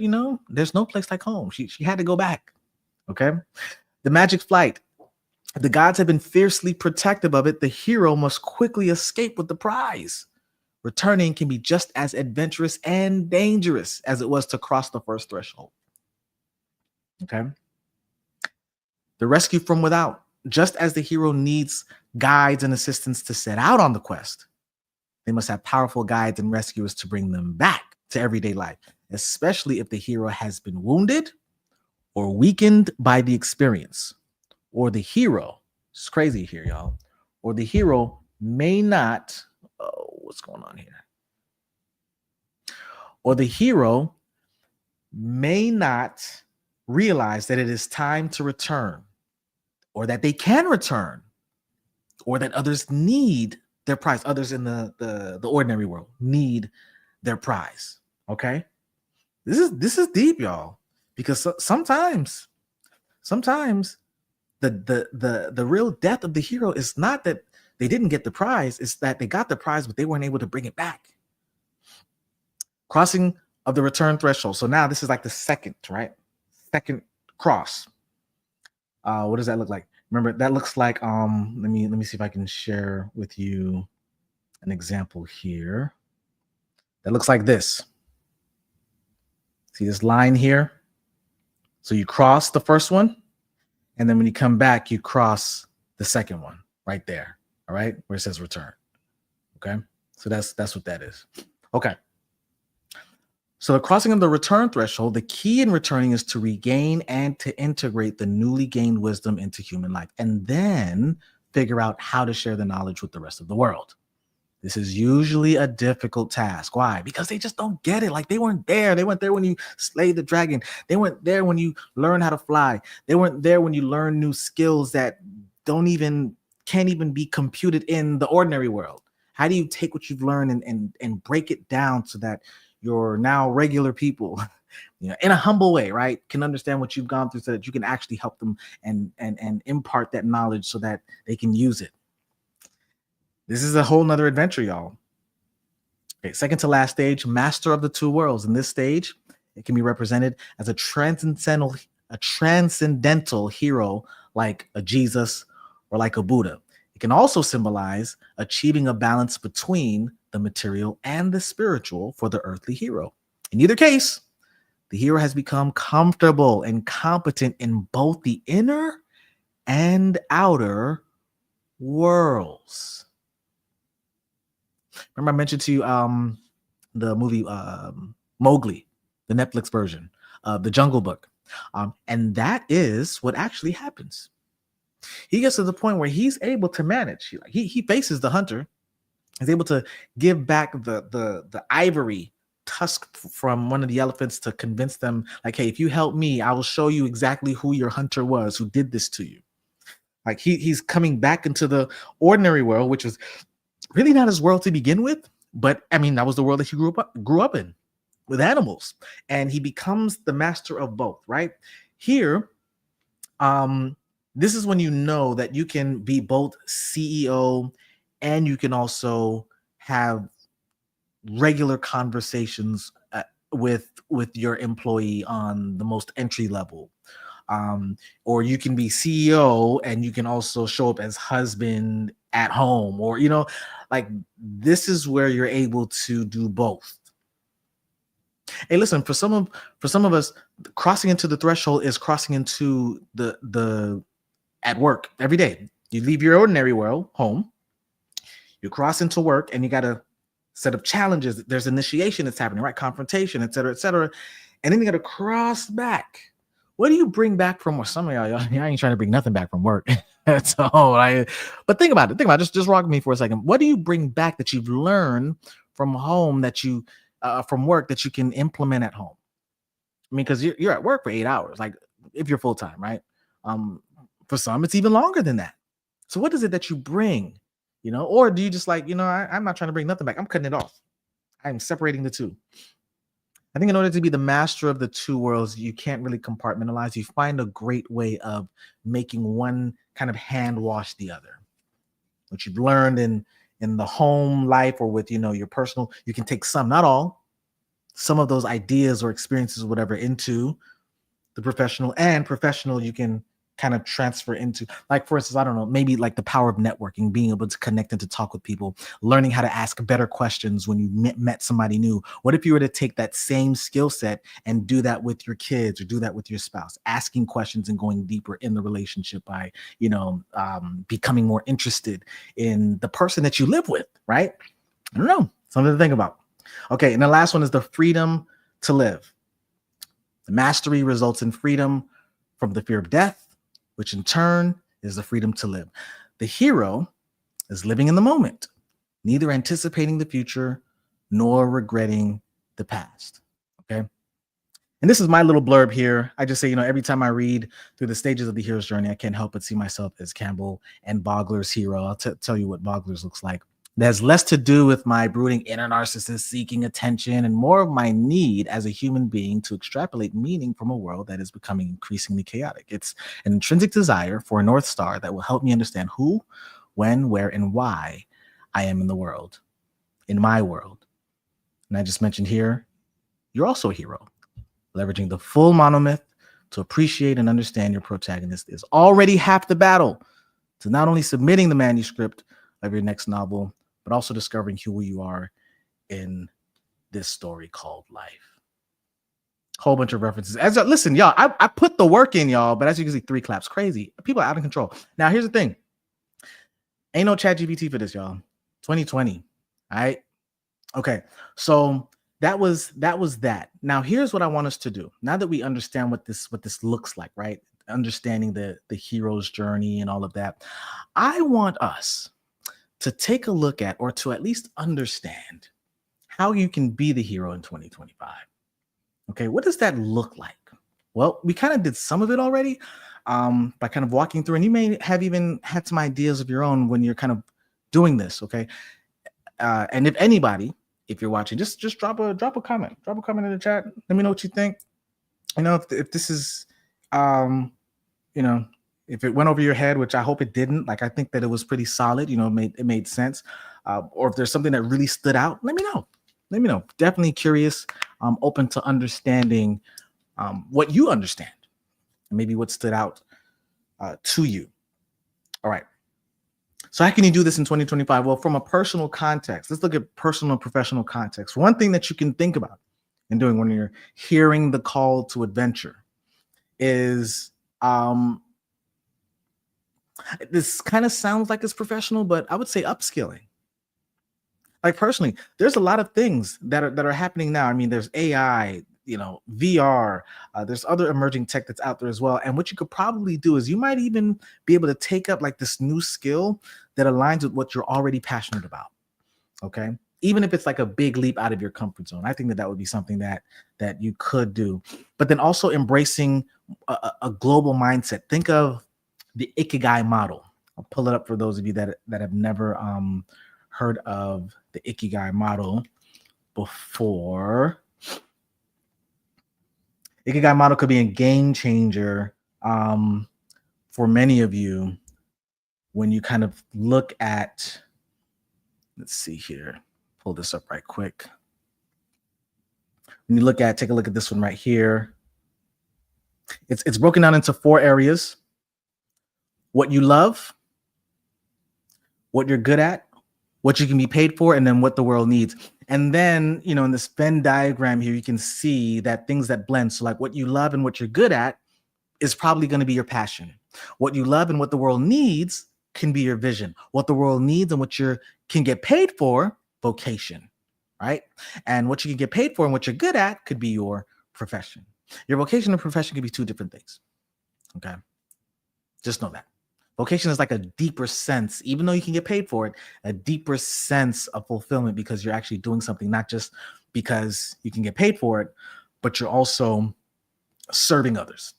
there's no place like home. She had to go back. Okay. The magic flight. The gods have been fiercely protective of it. The hero must quickly escape with the prize. Returning can be just as adventurous and dangerous as it was to cross the first threshold. Okay. The rescue from without. Just as the hero needs guides and assistants to set out on the quest, they must have powerful guides and rescuers to bring them back to everyday life, especially if the hero has been wounded or weakened by the experience. Or the hero, it's crazy here, y'all, or the hero may not, what's going on here? Or the hero may not realize that it is time to return, or that they can return, or that others need their prize. Others in the ordinary world need their prize. Okay. This is deep, y'all, because sometimes the real death of the hero is not that they didn't get the prize, it's that they got the prize, but they weren't able to bring it back. Crossing of the return threshold. So now this is like the second, right? Second cross. What does that look like? Remember, that looks like let me see if I can share with you an example here. That looks like this. See this line here? So you cross the first one, and then when you come back, you cross the second one right there. All right, where it says return. Okay, so that's what that is. Okay. So the crossing of the return threshold, the key in returning is to regain and to integrate the newly gained wisdom into human life, and then figure out how to share the knowledge with the rest of the world. This is usually a difficult task. Why? Because they just don't get it. Like they weren't there. They weren't there when you slayed the dragon. They weren't there when you learn how to fly. They weren't there when you learn new skills that can't even be computed in the ordinary world. How do you take what you've learned and break it down so that your now regular people, in a humble way, right, can understand what you've gone through so that you can actually help them and impart that knowledge so that they can use it. This is a whole nother adventure, y'all. Okay, second to last stage, master of the two worlds. In this stage, it can be represented as a transcendental hero like a Jesus or like a Buddha. It can also symbolize achieving a balance between the material and the spiritual for the earthly hero. In either case, the hero has become comfortable and competent in both the inner and outer worlds. Remember I mentioned to you the movie Mowgli, the Netflix version of The Jungle Book. And that is what actually happens. He gets to the point where he's able to manage. He faces the hunter, is able to give back the ivory tusk from one of the elephants to convince them, like, hey, if you help me, I will show you exactly who your hunter was, who did this to you. Like he's coming back into the ordinary world, which was really not his world to begin with. But I mean, that was the world that he grew up in with animals, and he becomes the master of both. Right here, this is when you know that you can be both CEO and you can also have regular conversations with your employee on the most entry level. Or you can be CEO and you can also show up as husband at home, or like this is where you're able to do both. Hey, listen, for some of us, crossing into the threshold is crossing into the at work every day. You leave your ordinary world home, you cross into work, and you got to set up challenges. There's initiation that's happening, right? Confrontation, et cetera, and then you got to cross back. What do you bring back from work? Some of y'all ain't trying to bring nothing back from work. But think about it. Just rock me for a second. What do you bring back that you've learned from home, that you from work, that you can implement at home? I mean, because you're at work for 8 hours, like if you're full time, right? For some, it's even longer than that. So what is it that you bring? Or do you just like, I'm not trying to bring nothing back. I'm cutting it off. I'm separating the two. I think in order to be the master of the two worlds, you can't really compartmentalize. You find a great way of making one kind of hand wash the other. What you've learned in the home life or with, your personal, you can take some, not all, some of those ideas or experiences or whatever into the professional, and professional you can kind of transfer into, like, for instance, I don't know, maybe like the power of networking, being able to connect and to talk with people, learning how to ask better questions when you met somebody new. What if you were to take that same skill set and do that with your kids or do that with your spouse, asking questions and going deeper in the relationship by, becoming more interested in the person that you live with, right? I don't know, something to think about. Okay, and the last one is the freedom to live. The mastery results in freedom from the fear of death, which in turn is the freedom to live. The hero is living in the moment, neither anticipating the future nor regretting the past. Okay. And this is my little blurb here. I just say, every time I read through the stages of the hero's journey, I can't help but see myself as Campbell and Bogler's hero. I'll tell you what Bogler's looks like. That has less to do with my brooding inner narcissist seeking attention and more of my need as a human being to extrapolate meaning from a world that is becoming increasingly chaotic. It's an intrinsic desire for a North Star that will help me understand who, when, where, and why I am in the world, in my world. And I just mentioned here, you're also a hero. Leveraging the full monomyth to appreciate and understand your protagonist is already half the battle to not only submitting the manuscript of your next novel, but also discovering who you are in this story called life. Whole bunch of references. Listen, y'all, I put the work in, y'all, but as you can see, 3 claps. Crazy. People are out of control. Now, here's the thing. Ain't no ChatGPT for this, y'all. 2020. All right. Okay. So that was that. Now, here's what I want us to do. Now that we understand what this looks like, right? Understanding the hero's journey and all of that, I want us to take a look at, or to at least understand, how you can be the hero in 2025. Okay, what does that look like? Well, we kind of did some of it already by kind of walking through, and you may have even had some ideas of your own when you're kind of doing this. Okay, and if anybody, if you're watching, just drop a comment, in the chat. Let me know what you think. If this is, if it went over your head, which I hope it didn't. Like, I think that it was pretty solid. It made sense. Or if there's something that really stood out, let me know. Definitely curious. Open to understanding what you understand and maybe what stood out to you. All right. So how can you do this in 2025? Well, from a personal context, let's look at personal and professional context. One thing that you can think about and doing, when you're hearing the call to adventure, is this kind of sounds like it's professional, but I would say upskilling. Like personally, there's a lot of things that are happening now. I mean, there's AI, VR. There's other emerging tech that's out there as well. And what you could probably do is you might even be able to take up like this new skill that aligns with what you're already passionate about. Okay, even if it's like a big leap out of your comfort zone, I think that would be something that you could do. But then also embracing a global mindset. Think of the Ikigai model. I'll pull it up for those of you that have never heard of the Ikigai model before. Ikigai model could be a game changer for many of you when you kind of look at, let's see here, pull this up right quick. When you take a look at this one right here, it's broken down into 4 areas: what you love, what you're good at, what you can be paid for, and then what the world needs. And then, in this Venn diagram here, you can see that things that blend. So like what you love and what you're good at is probably going to be your passion. What you love and what the world needs can be your vision. What the world needs and what you can get paid for, vocation, right? And what you can get paid for and what you're good at could be your profession. Your vocation and profession could be 2 different things, okay? Just know that. Vocation is like a deeper sense, even though you can get paid for it, a deeper sense of fulfillment because you're actually doing something, not just because you can get paid for it, but you're also serving others.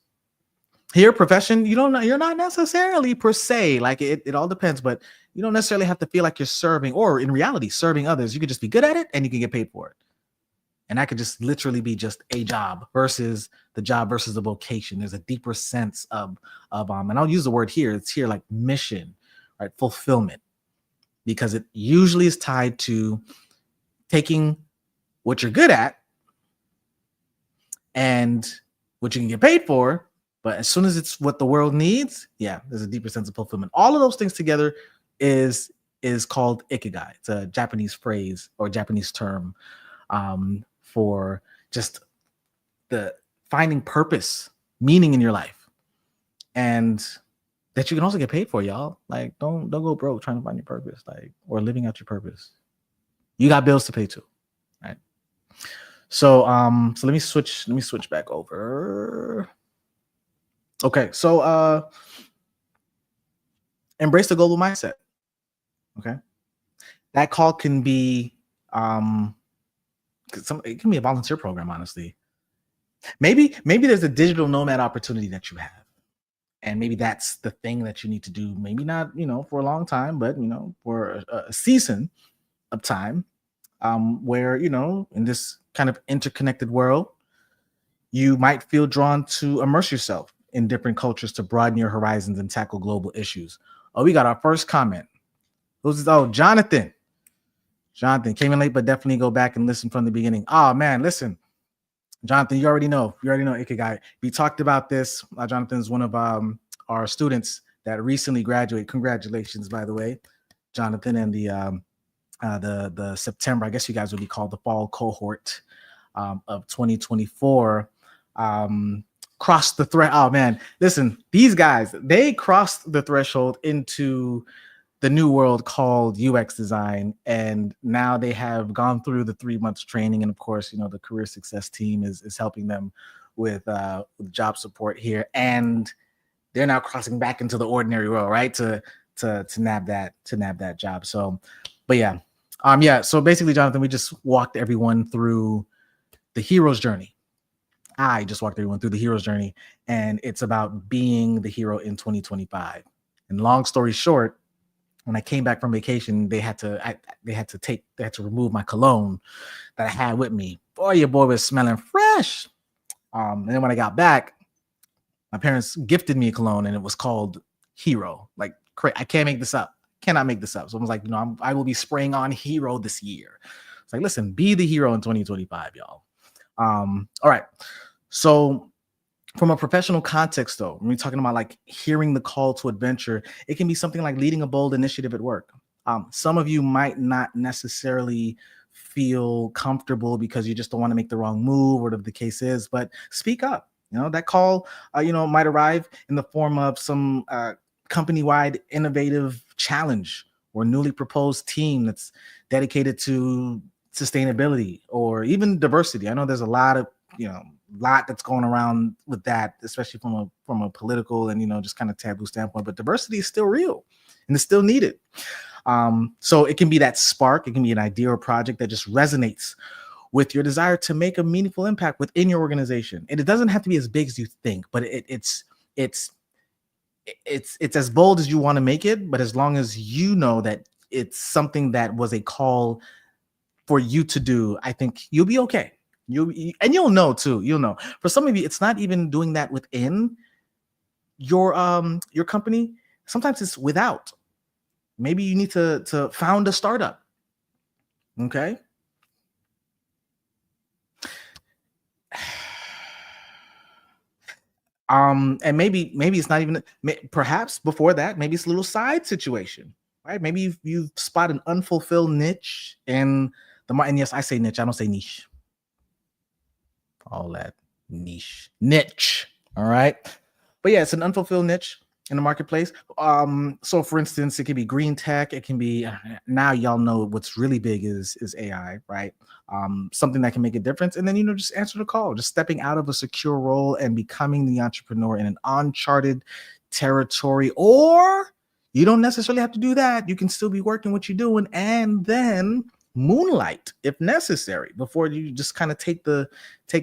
Here, profession, you're not necessarily per se, like it all depends, but you don't necessarily have to feel like you're serving, or in reality, serving others. You could just be good at it and you can get paid for it. And that could just literally be just a job versus the vocation. There's a deeper sense of and I'll use the word here. It's here like mission, right? Fulfillment, because it usually is tied to taking what you're good at and what you can get paid for. But as soon as it's what the world needs, yeah, there's a deeper sense of fulfillment. All of those things together is called Ikigai. It's a Japanese phrase or Japanese term for just the finding purpose, meaning in your life, and that you can also get paid for, y'all. Like, don't go broke trying to find your purpose, like, or living out your purpose. You got bills to pay too, right? So let me switch back over. Okay, so embrace the global mindset. Okay, that call can be it can be a volunteer program, honestly. Maybe there's a digital nomad opportunity that you have, and maybe that's the thing that you need to do. Maybe not, for a long time, but for a season of time, where in this kind of interconnected world, you might feel drawn to immerse yourself in different cultures to broaden your horizons and tackle global issues. Oh, we got our first comment. Who's this? Oh, Jonathan. Jonathan came in late, but definitely go back and listen from the beginning. Oh man, listen, Jonathan, you already know Ikigai. We talked about this. Jonathan is one of our students that recently graduated. Congratulations, by the way, Jonathan, and the September, I guess you guys would be called the fall cohort of 2024. Crossed the threat. Oh man, listen, these guys, they crossed the threshold into the new world called UX design, and now they have gone through the 3 months training, and of course, the career success team is helping them with job support here, and they're now crossing back into the ordinary world, right? To nab that job. So, but yeah, so basically, Jonathan, we just walked everyone through the hero's journey. I just walked everyone through the hero's journey, and it's about being the hero in 2025. And long story short, when I came back from vacation, they had to remove my cologne that I had with me. Boy, your boy was smelling fresh. And then when I got back, my parents gifted me a cologne, and it was called Hero. Like, I can't make this up. Cannot make this up. So I was like, I will be spraying on Hero this year. It's like, listen, be the hero in 2025, y'all. All right. So from a professional context, though, when we're talking about like hearing the call to adventure, it can be something like leading a bold initiative at work. Some of you might not necessarily feel comfortable because you just don't want to make the wrong move, whatever the case is. But speak up. That call, might arrive in the form of some company-wide innovative challenge or newly proposed team that's dedicated to sustainability or even diversity. I know there's a lot of lot that's going around with that, especially from a political and just kind of taboo standpoint. But diversity is still real and it's still needed. So it can be that spark. It can be an idea or project that just resonates with your desire to make a meaningful impact within your organization. And it doesn't have to be as big as you think, but it's as bold as you want to make it. But as long as you know that it's something that was a call for you to do, I think you'll be okay. You'll know too. You'll know. For some of you, it's not even doing that within your company. Sometimes it's without. Maybe you need to found a startup. Okay. And maybe it's not even, perhaps before that, maybe it's a little side situation, right? Maybe you've spot an unfulfilled niche in the market. And yes, I say niche, I don't say niche. All that niche. All right. But yeah, it's an unfulfilled niche in the marketplace. So for instance, it could be green tech. It can be, now y'all know what's really big is AI, right? Something that can make a difference. And then, just answer the call, just stepping out of a secure role and becoming the entrepreneur in an uncharted territory. Or you don't necessarily have to do that. You can still be working what you're doing and then moonlight if necessary before you just kind of take the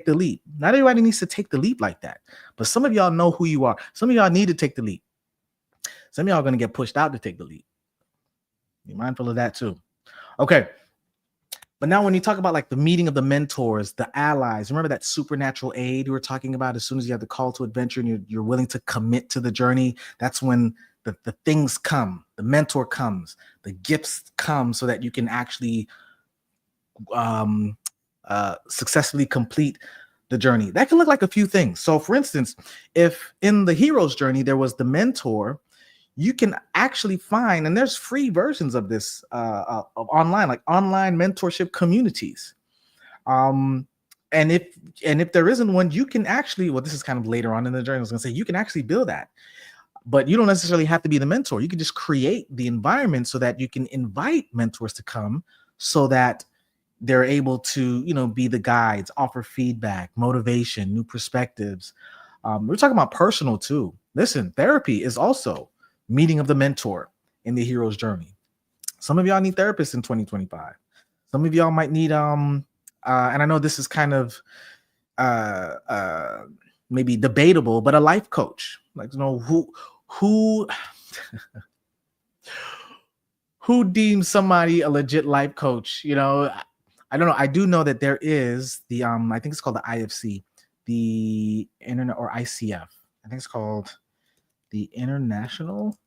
leap. Not everybody needs to take the leap like that, but some of y'all know who you are. Some of y'all need to take the leap. Some of y'all are going to get pushed out to take the leap. Be mindful of that too. Okay. But now when you talk about like the meeting of the mentors, the allies, remember that supernatural aid you were talking about? As soon as you have the call to adventure and you're willing to commit to the journey, that's when the things come, the mentor comes, the gifts come so that you can actually successfully complete the journey. That can look like a few things. So for instance, if in the hero's journey, there was the mentor, you can actually find, and there's free versions of this of online, like online mentorship communities. And if there isn't one, you can actually, well, this is kind of later on in the journey, I was gonna say, you can actually build that. But you don't necessarily have to be the mentor. You can just create the environment so that you can invite mentors to come so that they're able to, be the guides, offer feedback, motivation, new perspectives. We're talking about personal too. Listen, therapy is also meeting of the mentor in the hero's journey. Some of y'all need therapists in 2025. Some of y'all might need, and I know this is kind of maybe debatable, but a life coach. Like, who who deems somebody a legit life coach? I don't know. I do know that there is the I think it's called the IFC, the internet, or ICF. I think it's called the International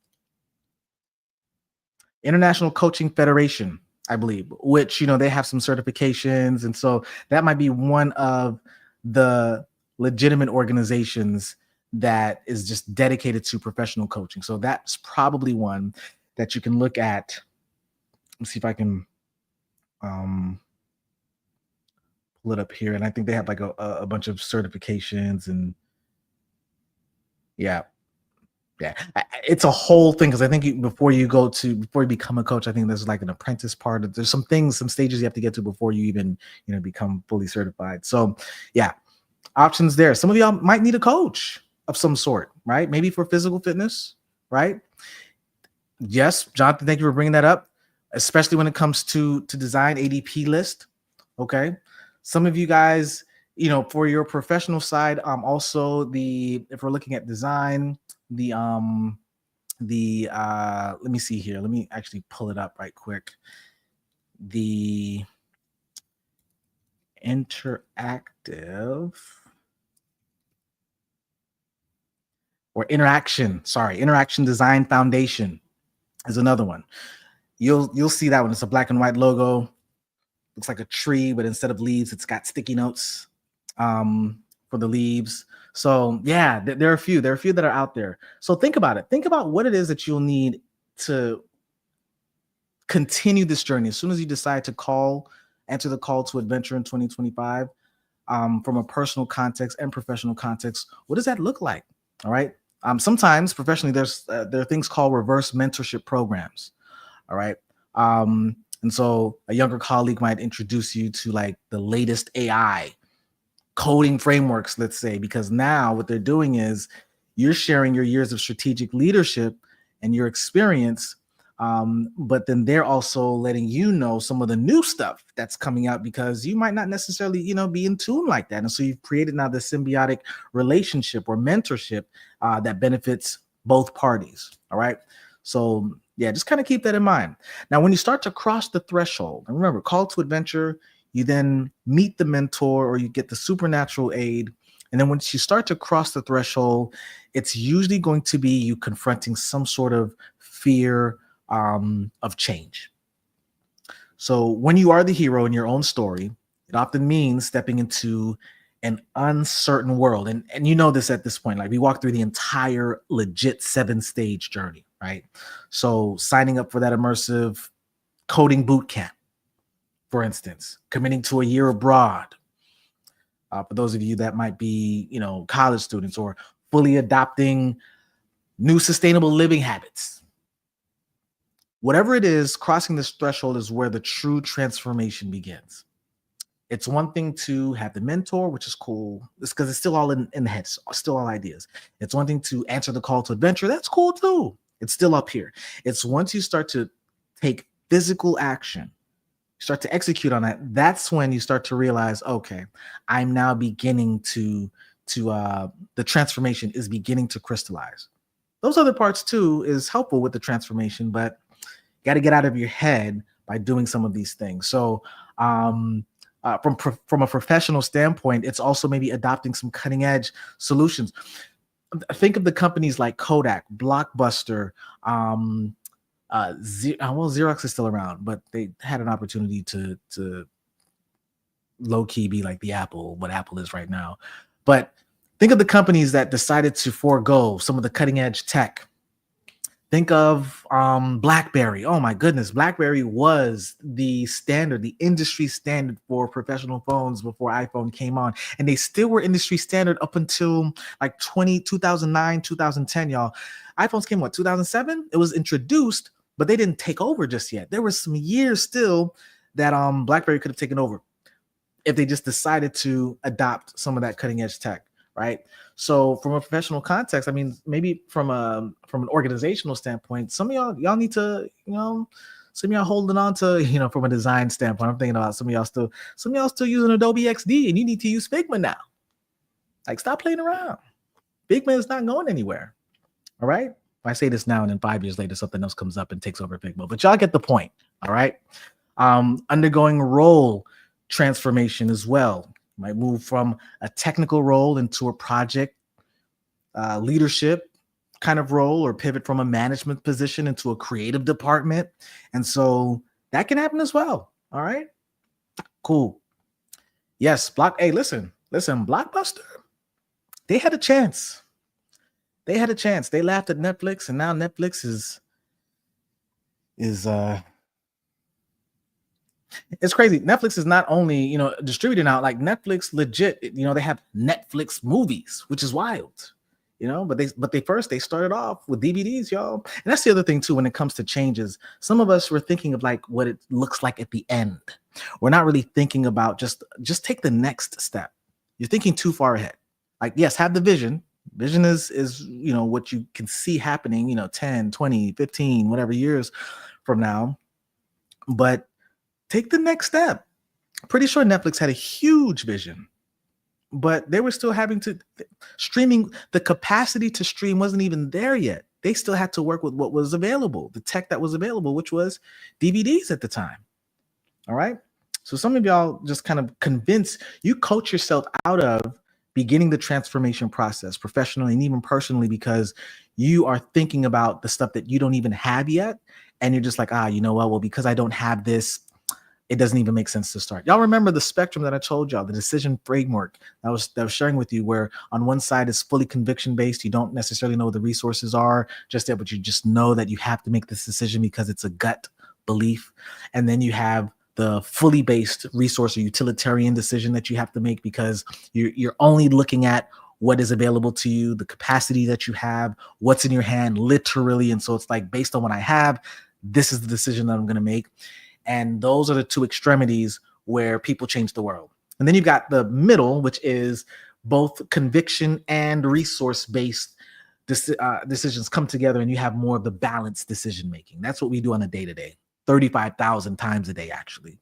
Coaching Federation, I believe, which they have some certifications, and so that might be one of the legitimate organizations that is just dedicated to professional coaching. So that's probably one that you can look at. Let's see if I can pull it up here. And I think they have like a bunch of certifications, and yeah, it's a whole thing. Because I think before you become a coach, I think there's like an apprentice part. There's some stages you have to get to before you even become fully certified. So yeah, options there. Some of y'all might need a coach of some sort, right? Maybe for physical fitness, right? Yes, Jonathan, thank you for bringing that up, especially when it comes to design ADP list. Okay, some of you guys, for your professional side, also if we're looking at design, let me see here. Let me actually pull it up right quick. The interaction design foundation is another one. You'll see that one. It's a black and white logo. Looks like a tree, but instead of leaves, it's got sticky notes for the leaves. So yeah, there are a few that are out there. So think about it. Think about what it is that you'll need to continue this journey. As soon as you decide to call answer the call to adventure in 2025 from a personal context and professional context. What does that look like? All right. Sometimes professionally, there are things called reverse mentorship programs. All right. And so a younger colleague might introduce you to like the latest AI coding frameworks, let's say, because now what they're doing is you're sharing your years of strategic leadership and your experience. But then they're also letting you know some of the new stuff that's coming out because you might not necessarily, be in tune like that. And so you've created now this symbiotic relationship or mentorship that benefits both parties. All right. So yeah, just kind of keep that in mind. Now, when you start to cross the threshold, and remember, call to adventure, you then meet the mentor or you get the supernatural aid. And then once you start to cross the threshold, it's usually going to be you confronting some sort of fear of change. So when you are the hero in your own story, it often means stepping into an uncertain world. And you know this at this point, like we walked through the entire legit 7-stage journey, right? So signing up for that immersive coding boot camp, for instance, committing to a year abroad. For those of you that might be, college students, or fully adopting new sustainable living habits. Whatever it is, crossing this threshold is where the true transformation begins. It's one thing to have the mentor, which is cool. It's because it's still all in the head, it's still all ideas. It's one thing to answer the call to adventure. That's cool too. It's still up here. It's once you start to take physical action, start to execute on that, that's when you start to realize, okay, I'm now beginning to the transformation is beginning to crystallize. Those other parts too is helpful with the transformation, but you got to get out of your head by doing some of these things. So from a professional standpoint, it's also maybe adopting some cutting edge solutions. Think of the companies like Kodak, Blockbuster, Xerox is still around, but they had an opportunity to low key be like the Apple, what Apple is right now. But think of the companies that decided to forego some of the cutting edge tech. Think of BlackBerry. Oh my goodness, BlackBerry was the standard, the industry standard for professional phones before iPhone came on, and they still were industry standard up until like 2009, 2010, y'all. iPhones came what, 2007? It was introduced, but they didn't take over just yet. There were some years still that BlackBerry could have taken over if they just decided to adopt some of that cutting edge tech, right? So from a professional context, I mean, maybe from an organizational standpoint, some of y'all need to, some of y'all holding on to, from a design standpoint. I'm thinking about some of y'all still using Adobe XD, and you need to use Figma now. Like, stop playing around. Figma is not going anywhere. All right. I say this now, and then 5 years later, something else comes up and takes over Figma. But y'all get the point. All right. Undergoing role transformation as well. Might move from a technical role into a project leadership kind of role, or pivot from a management position into a creative department. And so that can happen as well. All right. Cool. Yes. Hey, listen, Blockbuster, they had a chance. They had a chance. They laughed at Netflix, and now Netflix is it's crazy. Netflix is not only, distributing out, like Netflix legit, they have Netflix movies, which is wild, but they started off with DVDs, y'all. And that's the other thing too, when it comes to changes, some of us were thinking of like what it looks like at the end. We're not really thinking about just take the next step. You're thinking too far ahead. Like, yes, have the vision. Vision is what you can see happening, 10, 20, 15, whatever years from now. But take the next step. Pretty sure Netflix had a huge vision, but they were still having to streaming. The capacity to stream wasn't even there yet. They still had to work with what was available, the tech that was available, which was DVDs at the time. All right. So some of y'all just kind of you coach yourself out of beginning the transformation process professionally and even personally, because you are thinking about the stuff that you don't even have yet. And you're just like, you know what? Well, because I don't have this, it doesn't even make sense to start. Y'all remember the spectrum that I told y'all, the decision framework that I was sharing with you, where on one side is fully conviction based. You don't necessarily know what the resources are just yet, but you just know that you have to make this decision because it's a gut belief. And then you have the fully based resource or utilitarian decision that you have to make, because you're only looking at what is available to you, the capacity that you have, what's in your hand, literally. And so it's like, based on what I have, this is the decision that I'm going to make. And those are the two extremities where people change the world. And then you've got the middle, which is both conviction and resource based decisions come together, and you have more of the balanced decision making. That's what we do on a day to day. 35,000 times a day, actually.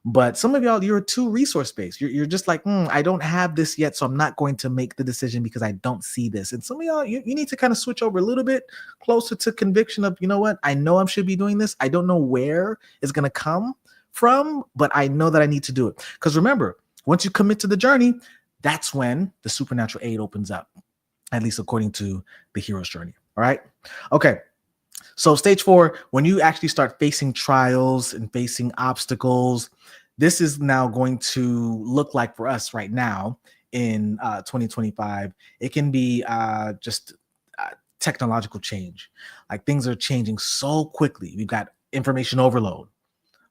But some of y'all, you're too resource based. You're just like, I don't have this yet, so I'm not going to make the decision because I don't see this. And some of y'all, you need to kind of switch over a little bit closer to conviction of, you know what, I know I should be doing this. I don't know where it's going to come from, but I know that I need to do it. Because remember, once you commit to the journey, that's when the supernatural aid opens up, at least according to the hero's journey. All right. Okay. So stage 4, when you actually start facing trials and facing obstacles, this is now going to look like, for us right now in 2025, it can be just technological change. Like, things are changing so quickly. We've got information overload.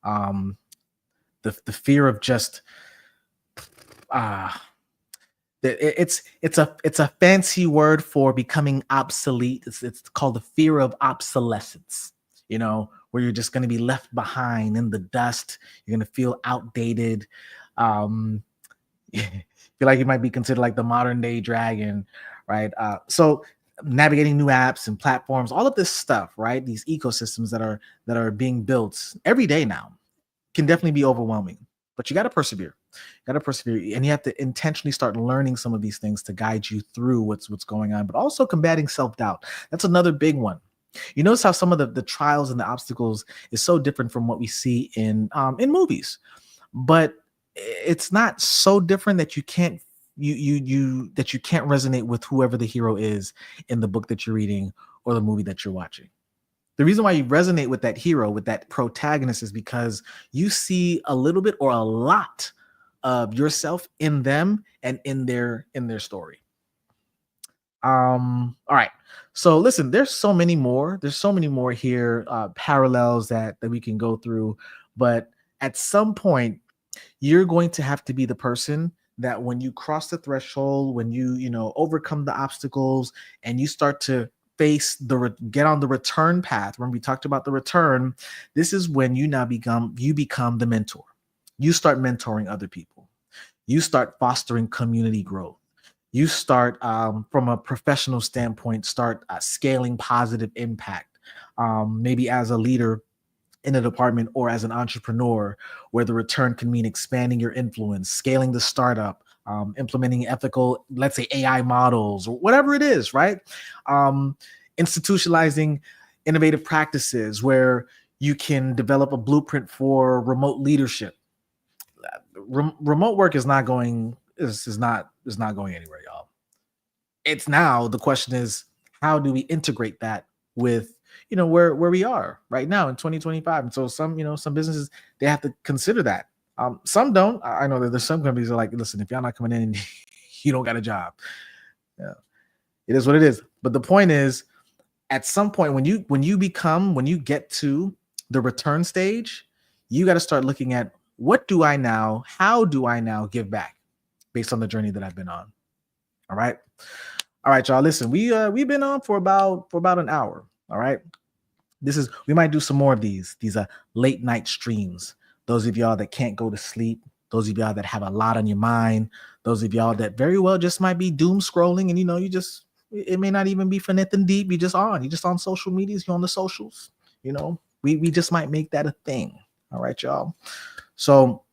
The fear of just it's a fancy word for becoming obsolete. It's called the fear of obsolescence, where you're just going to be left behind in the dust. You're going to feel outdated. Feel like you might be considered like the modern day dragon, right? So navigating new apps and platforms, all of this stuff, right? These ecosystems that are being built every day now can definitely be overwhelming, but you got to persevere. And you have to intentionally start learning some of these things to guide you through what's going on, but also combating self-doubt. That's another big one. You notice how some of the trials and the obstacles is so different from what we see in movies, but it's not so different that you can't resonate with whoever the hero is in the book that you're reading or the movie that you're watching. The reason why you resonate with that hero, with that protagonist, is because you see a little bit or a lot of yourself in them and in their story. All right. So listen, there's so many more here, parallels that we can go through. But at some point, you're going to have to be the person that when you cross the threshold, when you overcome the obstacles and you start to get on the return path. When we talked about the return, this is when you become the mentor. You start mentoring other people. You start fostering community growth. You start, from a professional standpoint, scaling positive impact, maybe as a leader in a department or as an entrepreneur, where the return can mean expanding your influence, scaling the startup, implementing ethical, let's say, AI models or whatever it is, right? Institutionalizing innovative practices where you can develop a blueprint for remote leadership. Remote work is not going anywhere, y'all. It's now, the question is, how do we integrate that with where we are right now in 2025? And so some businesses, they have to consider that. Some don't. I know that there's some companies that are like, listen, if y'all not coming in, you don't got a job. Yeah, it is what it is. But the point is, at some point, when you get to the return stage, you got to start looking at, how do I now give back based on the journey that I've been on? All right, y'all. Listen, we've been on for about an hour. All right, we might do some more of these late night streams. Those of y'all that can't go to sleep, those of y'all that have a lot on your mind, those of y'all that very well just might be doom scrolling, and it may not even be for nothing deep. You're just on social medias, you're on the socials. We just might make that a thing. All right, y'all. So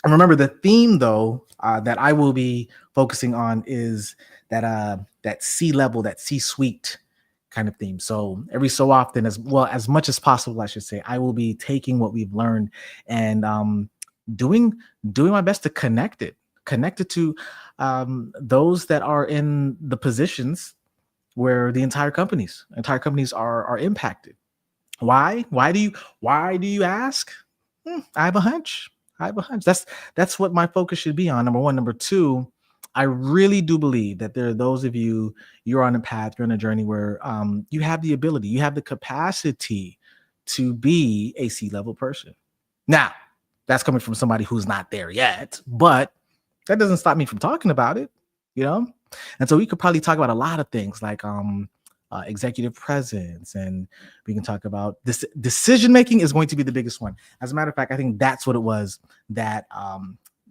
remember, the theme though that I will be focusing on is that C-level, that C-suite kind of theme. So every so often, as much as possible, I should say, I will be taking what we've learned and doing my best to connect it to those that are in the positions where the entire companies are impacted. Why do you ask? I have a hunch. That's what my focus should be on. Number one. Number two, I really do believe that there are those of you're on a path, you're on a journey where you have the ability, you have the capacity to be a C-level person. Now, That's coming from somebody who's not there yet, but that doesn't stop me from talking about it, you know? And so we could probably talk about a lot of things like executive presence, and we can talk about this. Decision making is going to be the biggest one. As a matter of fact, I think that's what it was that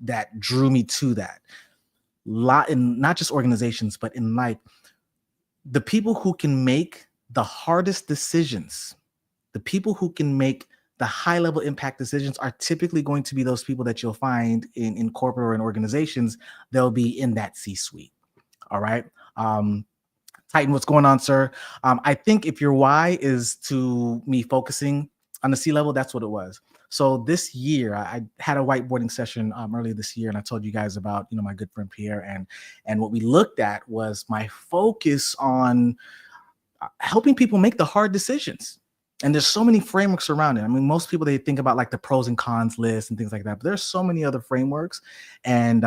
that drew me to that. Lot in not just organizations, but in life, the people who can make the hardest decisions, the people who can make the high level impact decisions are typically going to be those people that you'll find in corporate or in organizations. They'll be in that C-suite. All right. Titan, what's going on, sir? I think if your why is to me focusing on the C-level, that's what it was. So this year, I had a whiteboarding session earlier this year, and I told you guys about my good friend Pierre, and what we looked at was my focus on helping people make the hard decisions. And there's so many frameworks around it. I mean, most people, they think about like the pros and cons list and things like that, but there's so many other frameworks. And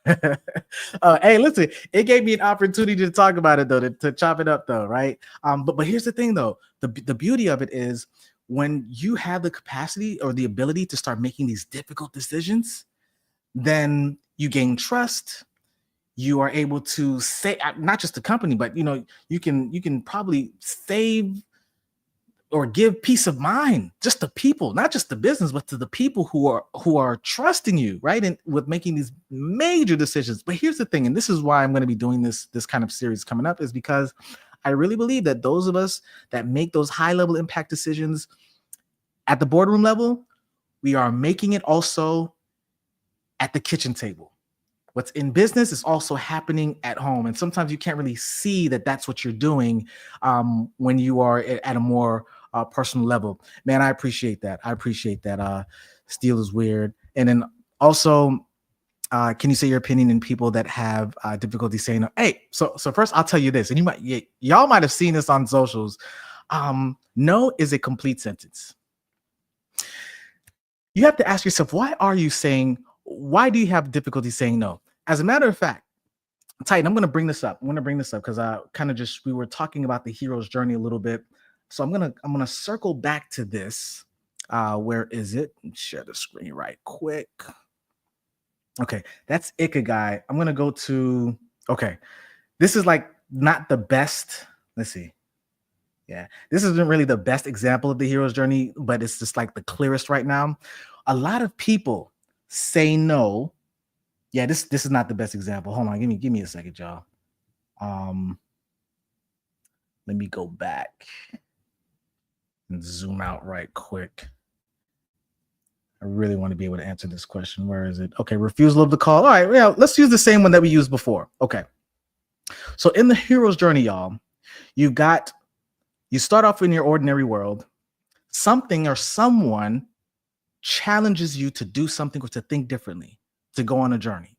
hey, listen, it gave me an opportunity to talk about it though, to chop it up though, right? But here's the thing though, the beauty of it is when you have the capacity or the ability to start making these difficult decisions, then you gain trust. You are able to say, not just the company, but you can probably save or give peace of mind just to people, not just the business, but to the people who are trusting you, right? And with making these major decisions. But here's the thing, and this is why I'm going to be doing this kind of series coming up, is because I really believe that those of us that make those high level impact decisions at the boardroom level, we are making it also at the kitchen table. What's in business is also happening at home. And sometimes you can't really see that that's what you're doing when you are at a more personal level. Man, I appreciate that. Steel is weird. And then also, can you say your opinion in people that have difficulty saying no? Hey, so first I'll tell you this, and y'all might have seen this on socials. No is a complete sentence. You have to ask yourself, why do you have difficulty saying no? As a matter of fact, Titan, I'm going to bring this up. Because we were talking about the hero's journey a little bit. So I'm going to circle back to this. Where is it? Share the screen right quick. Okay, that's Ikigai. I'm going to go to, okay. This is like not the best. Let's see. Yeah, this isn't really the best example of the hero's journey, but it's just like the clearest right now. A lot of people say no. Yeah, this is not the best example. Hold on, give me a second, y'all. Let me go back and zoom out right quick. I really want to be able to answer this question. Where is it? Okay, refusal of the call. All right, yeah, let's use the same one that we used before. Okay. So in the hero's journey, y'all, you start off in your ordinary world. Something or someone challenges you to do something or to think differently, to go on a journey.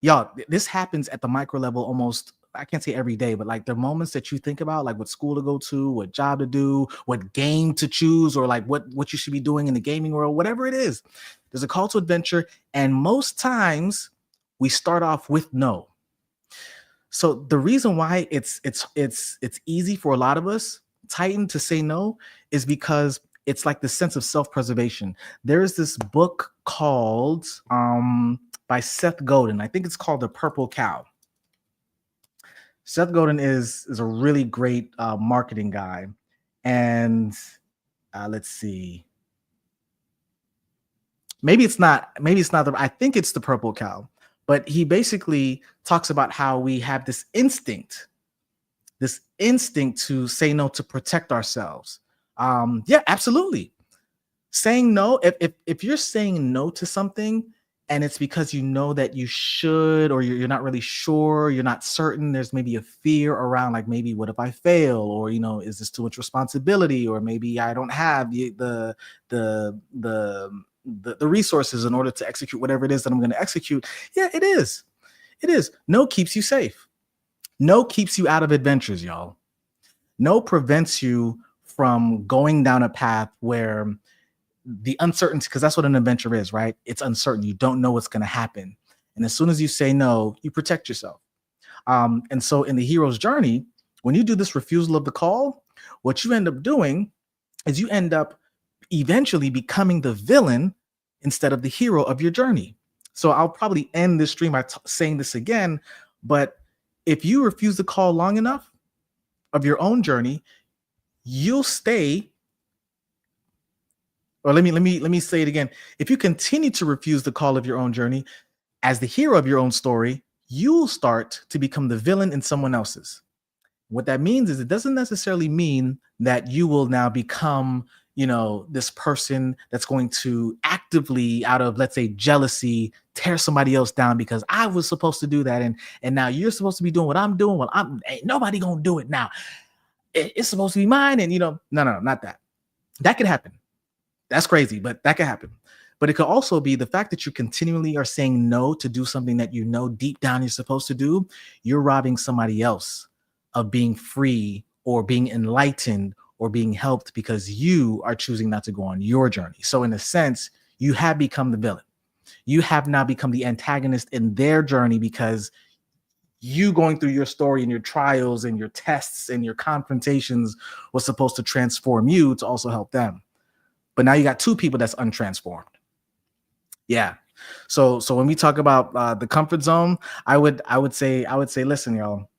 Y'all, this happens at the micro level almost, I can't say every day, but like the moments that you think about, like what school to go to, what job to do, what game to choose, or like what you should be doing in the gaming world, whatever it is, there's a call to adventure. And most times we start off with no. So the reason why it's easy for a lot of us, Titan, to say no is because it's like the sense of self-preservation. There is this book called by Seth Godin. I think it's called The Purple Cow. Seth Godin is a really great marketing guy. And let's see. Maybe it's not I think it's The Purple Cow. But he basically talks about how we have this instinct to say no, to protect ourselves. Yeah, absolutely. Saying no, if you're saying no to something and it's because you know that you should, or you're not really sure, you're not certain, there's maybe a fear around, like maybe what if I fail, or is this too much responsibility, or maybe I don't have the resources in order to execute whatever it is that I'm going to execute. Yeah, it is. No keeps you safe. No keeps you out of adventures, y'all. No prevents you from going down a path where the uncertainty, because that's what an adventure is, right? It's uncertain. You don't know what's going to happen. And as soon as you say no, you protect yourself. And so in the hero's journey, when you do this refusal of the call, what you end up doing is you end up eventually becoming the villain instead of the hero of your journey. So I'll probably end this stream by saying this again, but if you refuse to call long enough of your own journey, you'll stay. Or let me say it again. If you continue to refuse the call of your own journey as the hero of your own story, you'll start to become the villain in someone else's. What that means is it doesn't necessarily mean that you will now become, this person that's going to actively, out of, let's say, jealousy, tear somebody else down because I was supposed to do that, and now you're supposed to be doing what I'm doing. Well, ain't nobody gonna do it now. It's supposed to be mine, and no, not that. That could happen. That's crazy, but that could happen. But it could also be the fact that you continually are saying no to do something that you know deep down you're supposed to do. You're robbing somebody else of being free or being enlightened or being helped because you are choosing not to go on your journey. So in a sense, you have become the villain. You have now become the antagonist in their journey because you going through your story and your trials and your tests and your confrontations was supposed to transform you to also help them. But now you got two people that's untransformed. Yeah. So when we talk about the comfort zone, I would say, listen, y'all,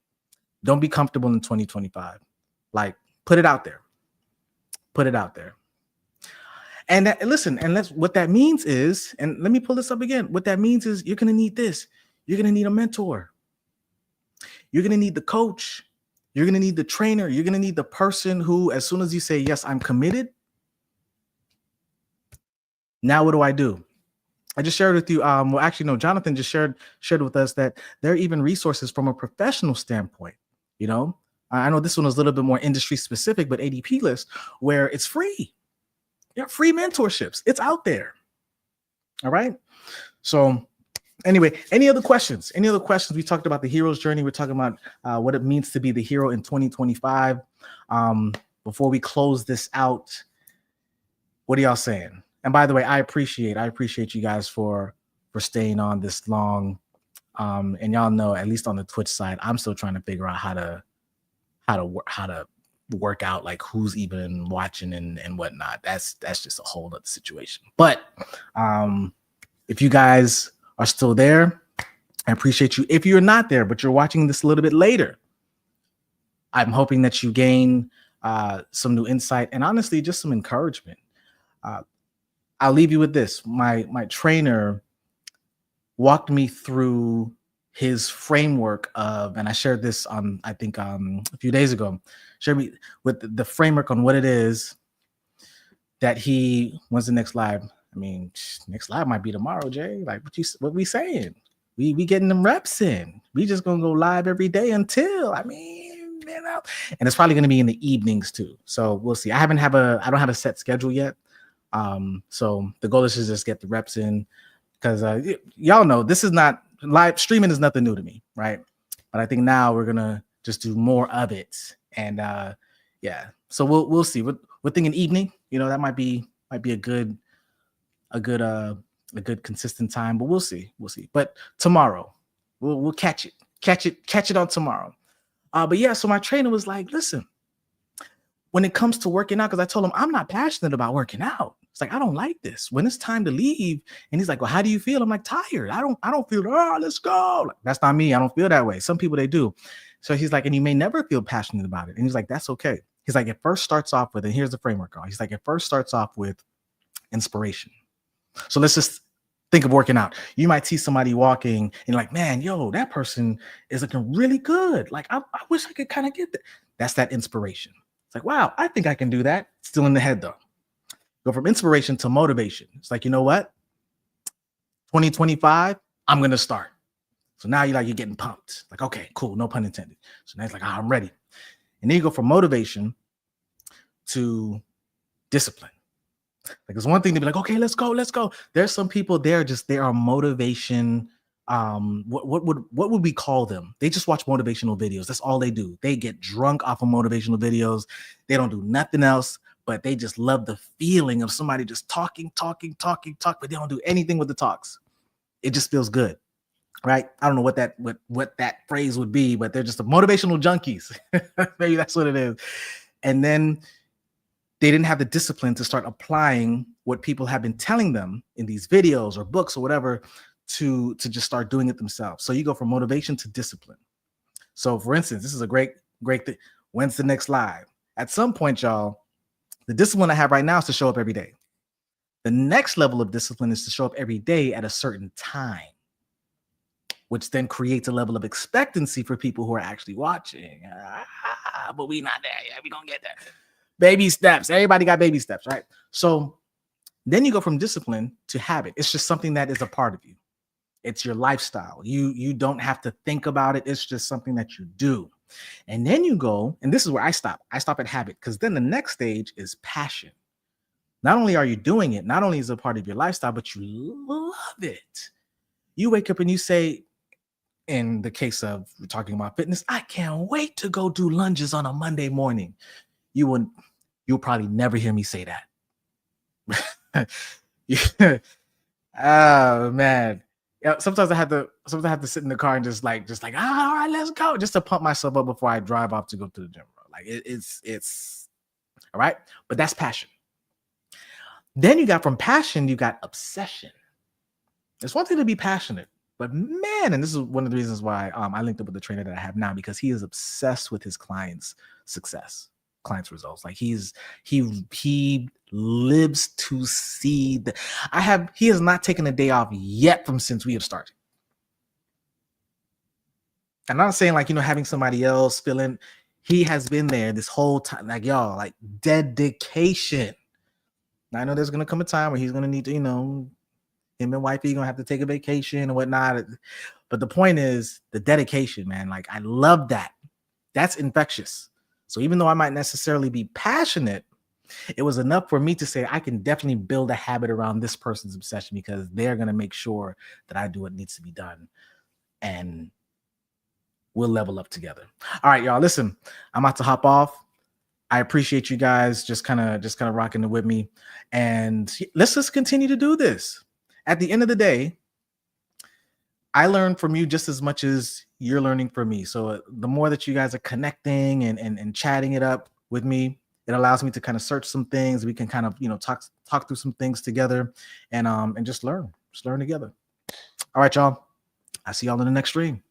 don't be comfortable in 2025. Like, put it out there. Put it out there. And what that means is, and let me pull this up again. What that means is you're going to need this. You're going to need a mentor. You're going to need the coach. You're going to need the trainer. You're going to need the person who, as soon as you say, yes, I'm committed. Now, what do? I just shared with you. Jonathan just shared with us that there are even resources from a professional standpoint. I know this one was a little bit more industry specific, but ADP List, where it's free. Free mentorships. It's out there. All right. So anyway, any other questions? We talked about the hero's journey. We're talking about what it means to be the hero in 2025. Before we close this out, what are y'all saying? And by the way, I appreciate you guys for staying on this long. And y'all know, at least on the Twitch side, I'm still trying to figure out how to work out like who's even watching and whatnot. That's just a whole other situation. But if you guys are still there, I appreciate you. If you're not there, but you're watching this a little bit later, I'm hoping that you gain some new insight and honestly just some encouragement. I'll leave you with this. My trainer walked me through his framework of, and I shared this on, I think a few days ago, shared me with the framework on what it is that when's the next live? I mean, next live might be tomorrow, Jay. Like what we saying? We getting them reps in. We just gonna go live every day until, and it's probably gonna be in the evenings too. So we'll see. I don't have a set schedule yet. So the goal is to just get the reps in because y'all know this is not live streaming is nothing new to me, right? But I think now we're gonna just do more of it, and so we'll see. We're thinking evening, that might be a good consistent time, but we'll see. But tomorrow we'll catch it on tomorrow. But yeah, so my trainer was like, listen, when it comes to working out, because I told him I'm not passionate about working out. It's like, I don't like this. When it's time to leave, and he's like, well, how do you feel? I'm like, tired. I don't feel, let's go. Like, that's not me. I don't feel that way. Some people, they do. So he's like, and you may never feel passionate about it. And he's like, that's okay. He's like, it first starts off with, and here's the framework. He's like, it first starts off with inspiration. So let's just think of working out. You might see somebody walking and you're like, man, yo, that person is looking really good. Like, I wish I could kind of get that. That's that inspiration. It's like, wow, I think I can do that. Still in the head though. Go from inspiration to motivation. It's like, you know what? 2025, I'm going to start. So now you're getting pumped. Like, okay, cool. No pun intended. So now it's like, I'm ready. And then you go from motivation to discipline. Like, it's one thing to be like, okay, let's go. There's some people they are motivation. What would we call them? They just watch motivational videos. That's all they do. They get drunk off of motivational videos. They don't do nothing else, but they just love the feeling of somebody just talking, but they don't do anything with the talks. It just feels good, right? I don't know what that phrase would be, but they're just motivational junkies. Maybe that's what it is. And then they didn't have the discipline to start applying what people have been telling them in these videos or books or whatever to just start doing it themselves. So you go from motivation to discipline. So for instance, this is a great thing. When's the next live? At some point, y'all, the discipline I have right now is to show up every day. The next level of discipline is to show up every day at a certain time, which then creates a level of expectancy for people who are actually watching. But we not there yet. We gonna get there. Baby steps. Everybody got baby steps, right? So then you go from discipline to habit. It's just something that is a part of you. It's your lifestyle. You don't have to think about it. It's just something that you do. And then you go, and this is where I stop. I stop at habit, because then the next stage is passion. Not only are you doing it, not only is it a part of your lifestyle, but you love it. You wake up and you say, in the case of talking about fitness, I can't wait to go do lunges on a Monday morning. You'll probably never hear me say that. Oh man. Yeah, sometimes I have to sit in the car and just like, all right, let's go, just to pump myself up before I drive off to go to the gym. Bro. Like it's all right, but that's passion. Then you got from passion, you got obsession. It's one thing to be passionate, but man, and this is one of the reasons why I linked up with the trainer that I have now, because he is obsessed with his clients' success, clients' results. Like he lives to see he has not taken a day off yet since we have started. I'm not saying like, having somebody else fill in. He has been there this whole time. Like, y'all, like dedication. Now, I know there's going to come a time where he's going to need to, him and wifey going to have to take a vacation and whatnot. But the point is the dedication, man. Like, I love that. That's infectious. So even though I might necessarily be passionate, it was enough for me to say, I can definitely build a habit around this person's obsession, because they're going to make sure that I do what needs to be done. And we'll level up together. All right, y'all, listen, I'm about to hop off. I appreciate you guys just kind of rocking it with me. And let's just continue to do this. At the end of the day, I learn from you just as much as you're learning from me. So the more that you guys are connecting and chatting it up with me, it allows me to kind of search some things. We can kind of, talk through some things together and just learn together. All right, y'all. I'll see y'all in the next stream.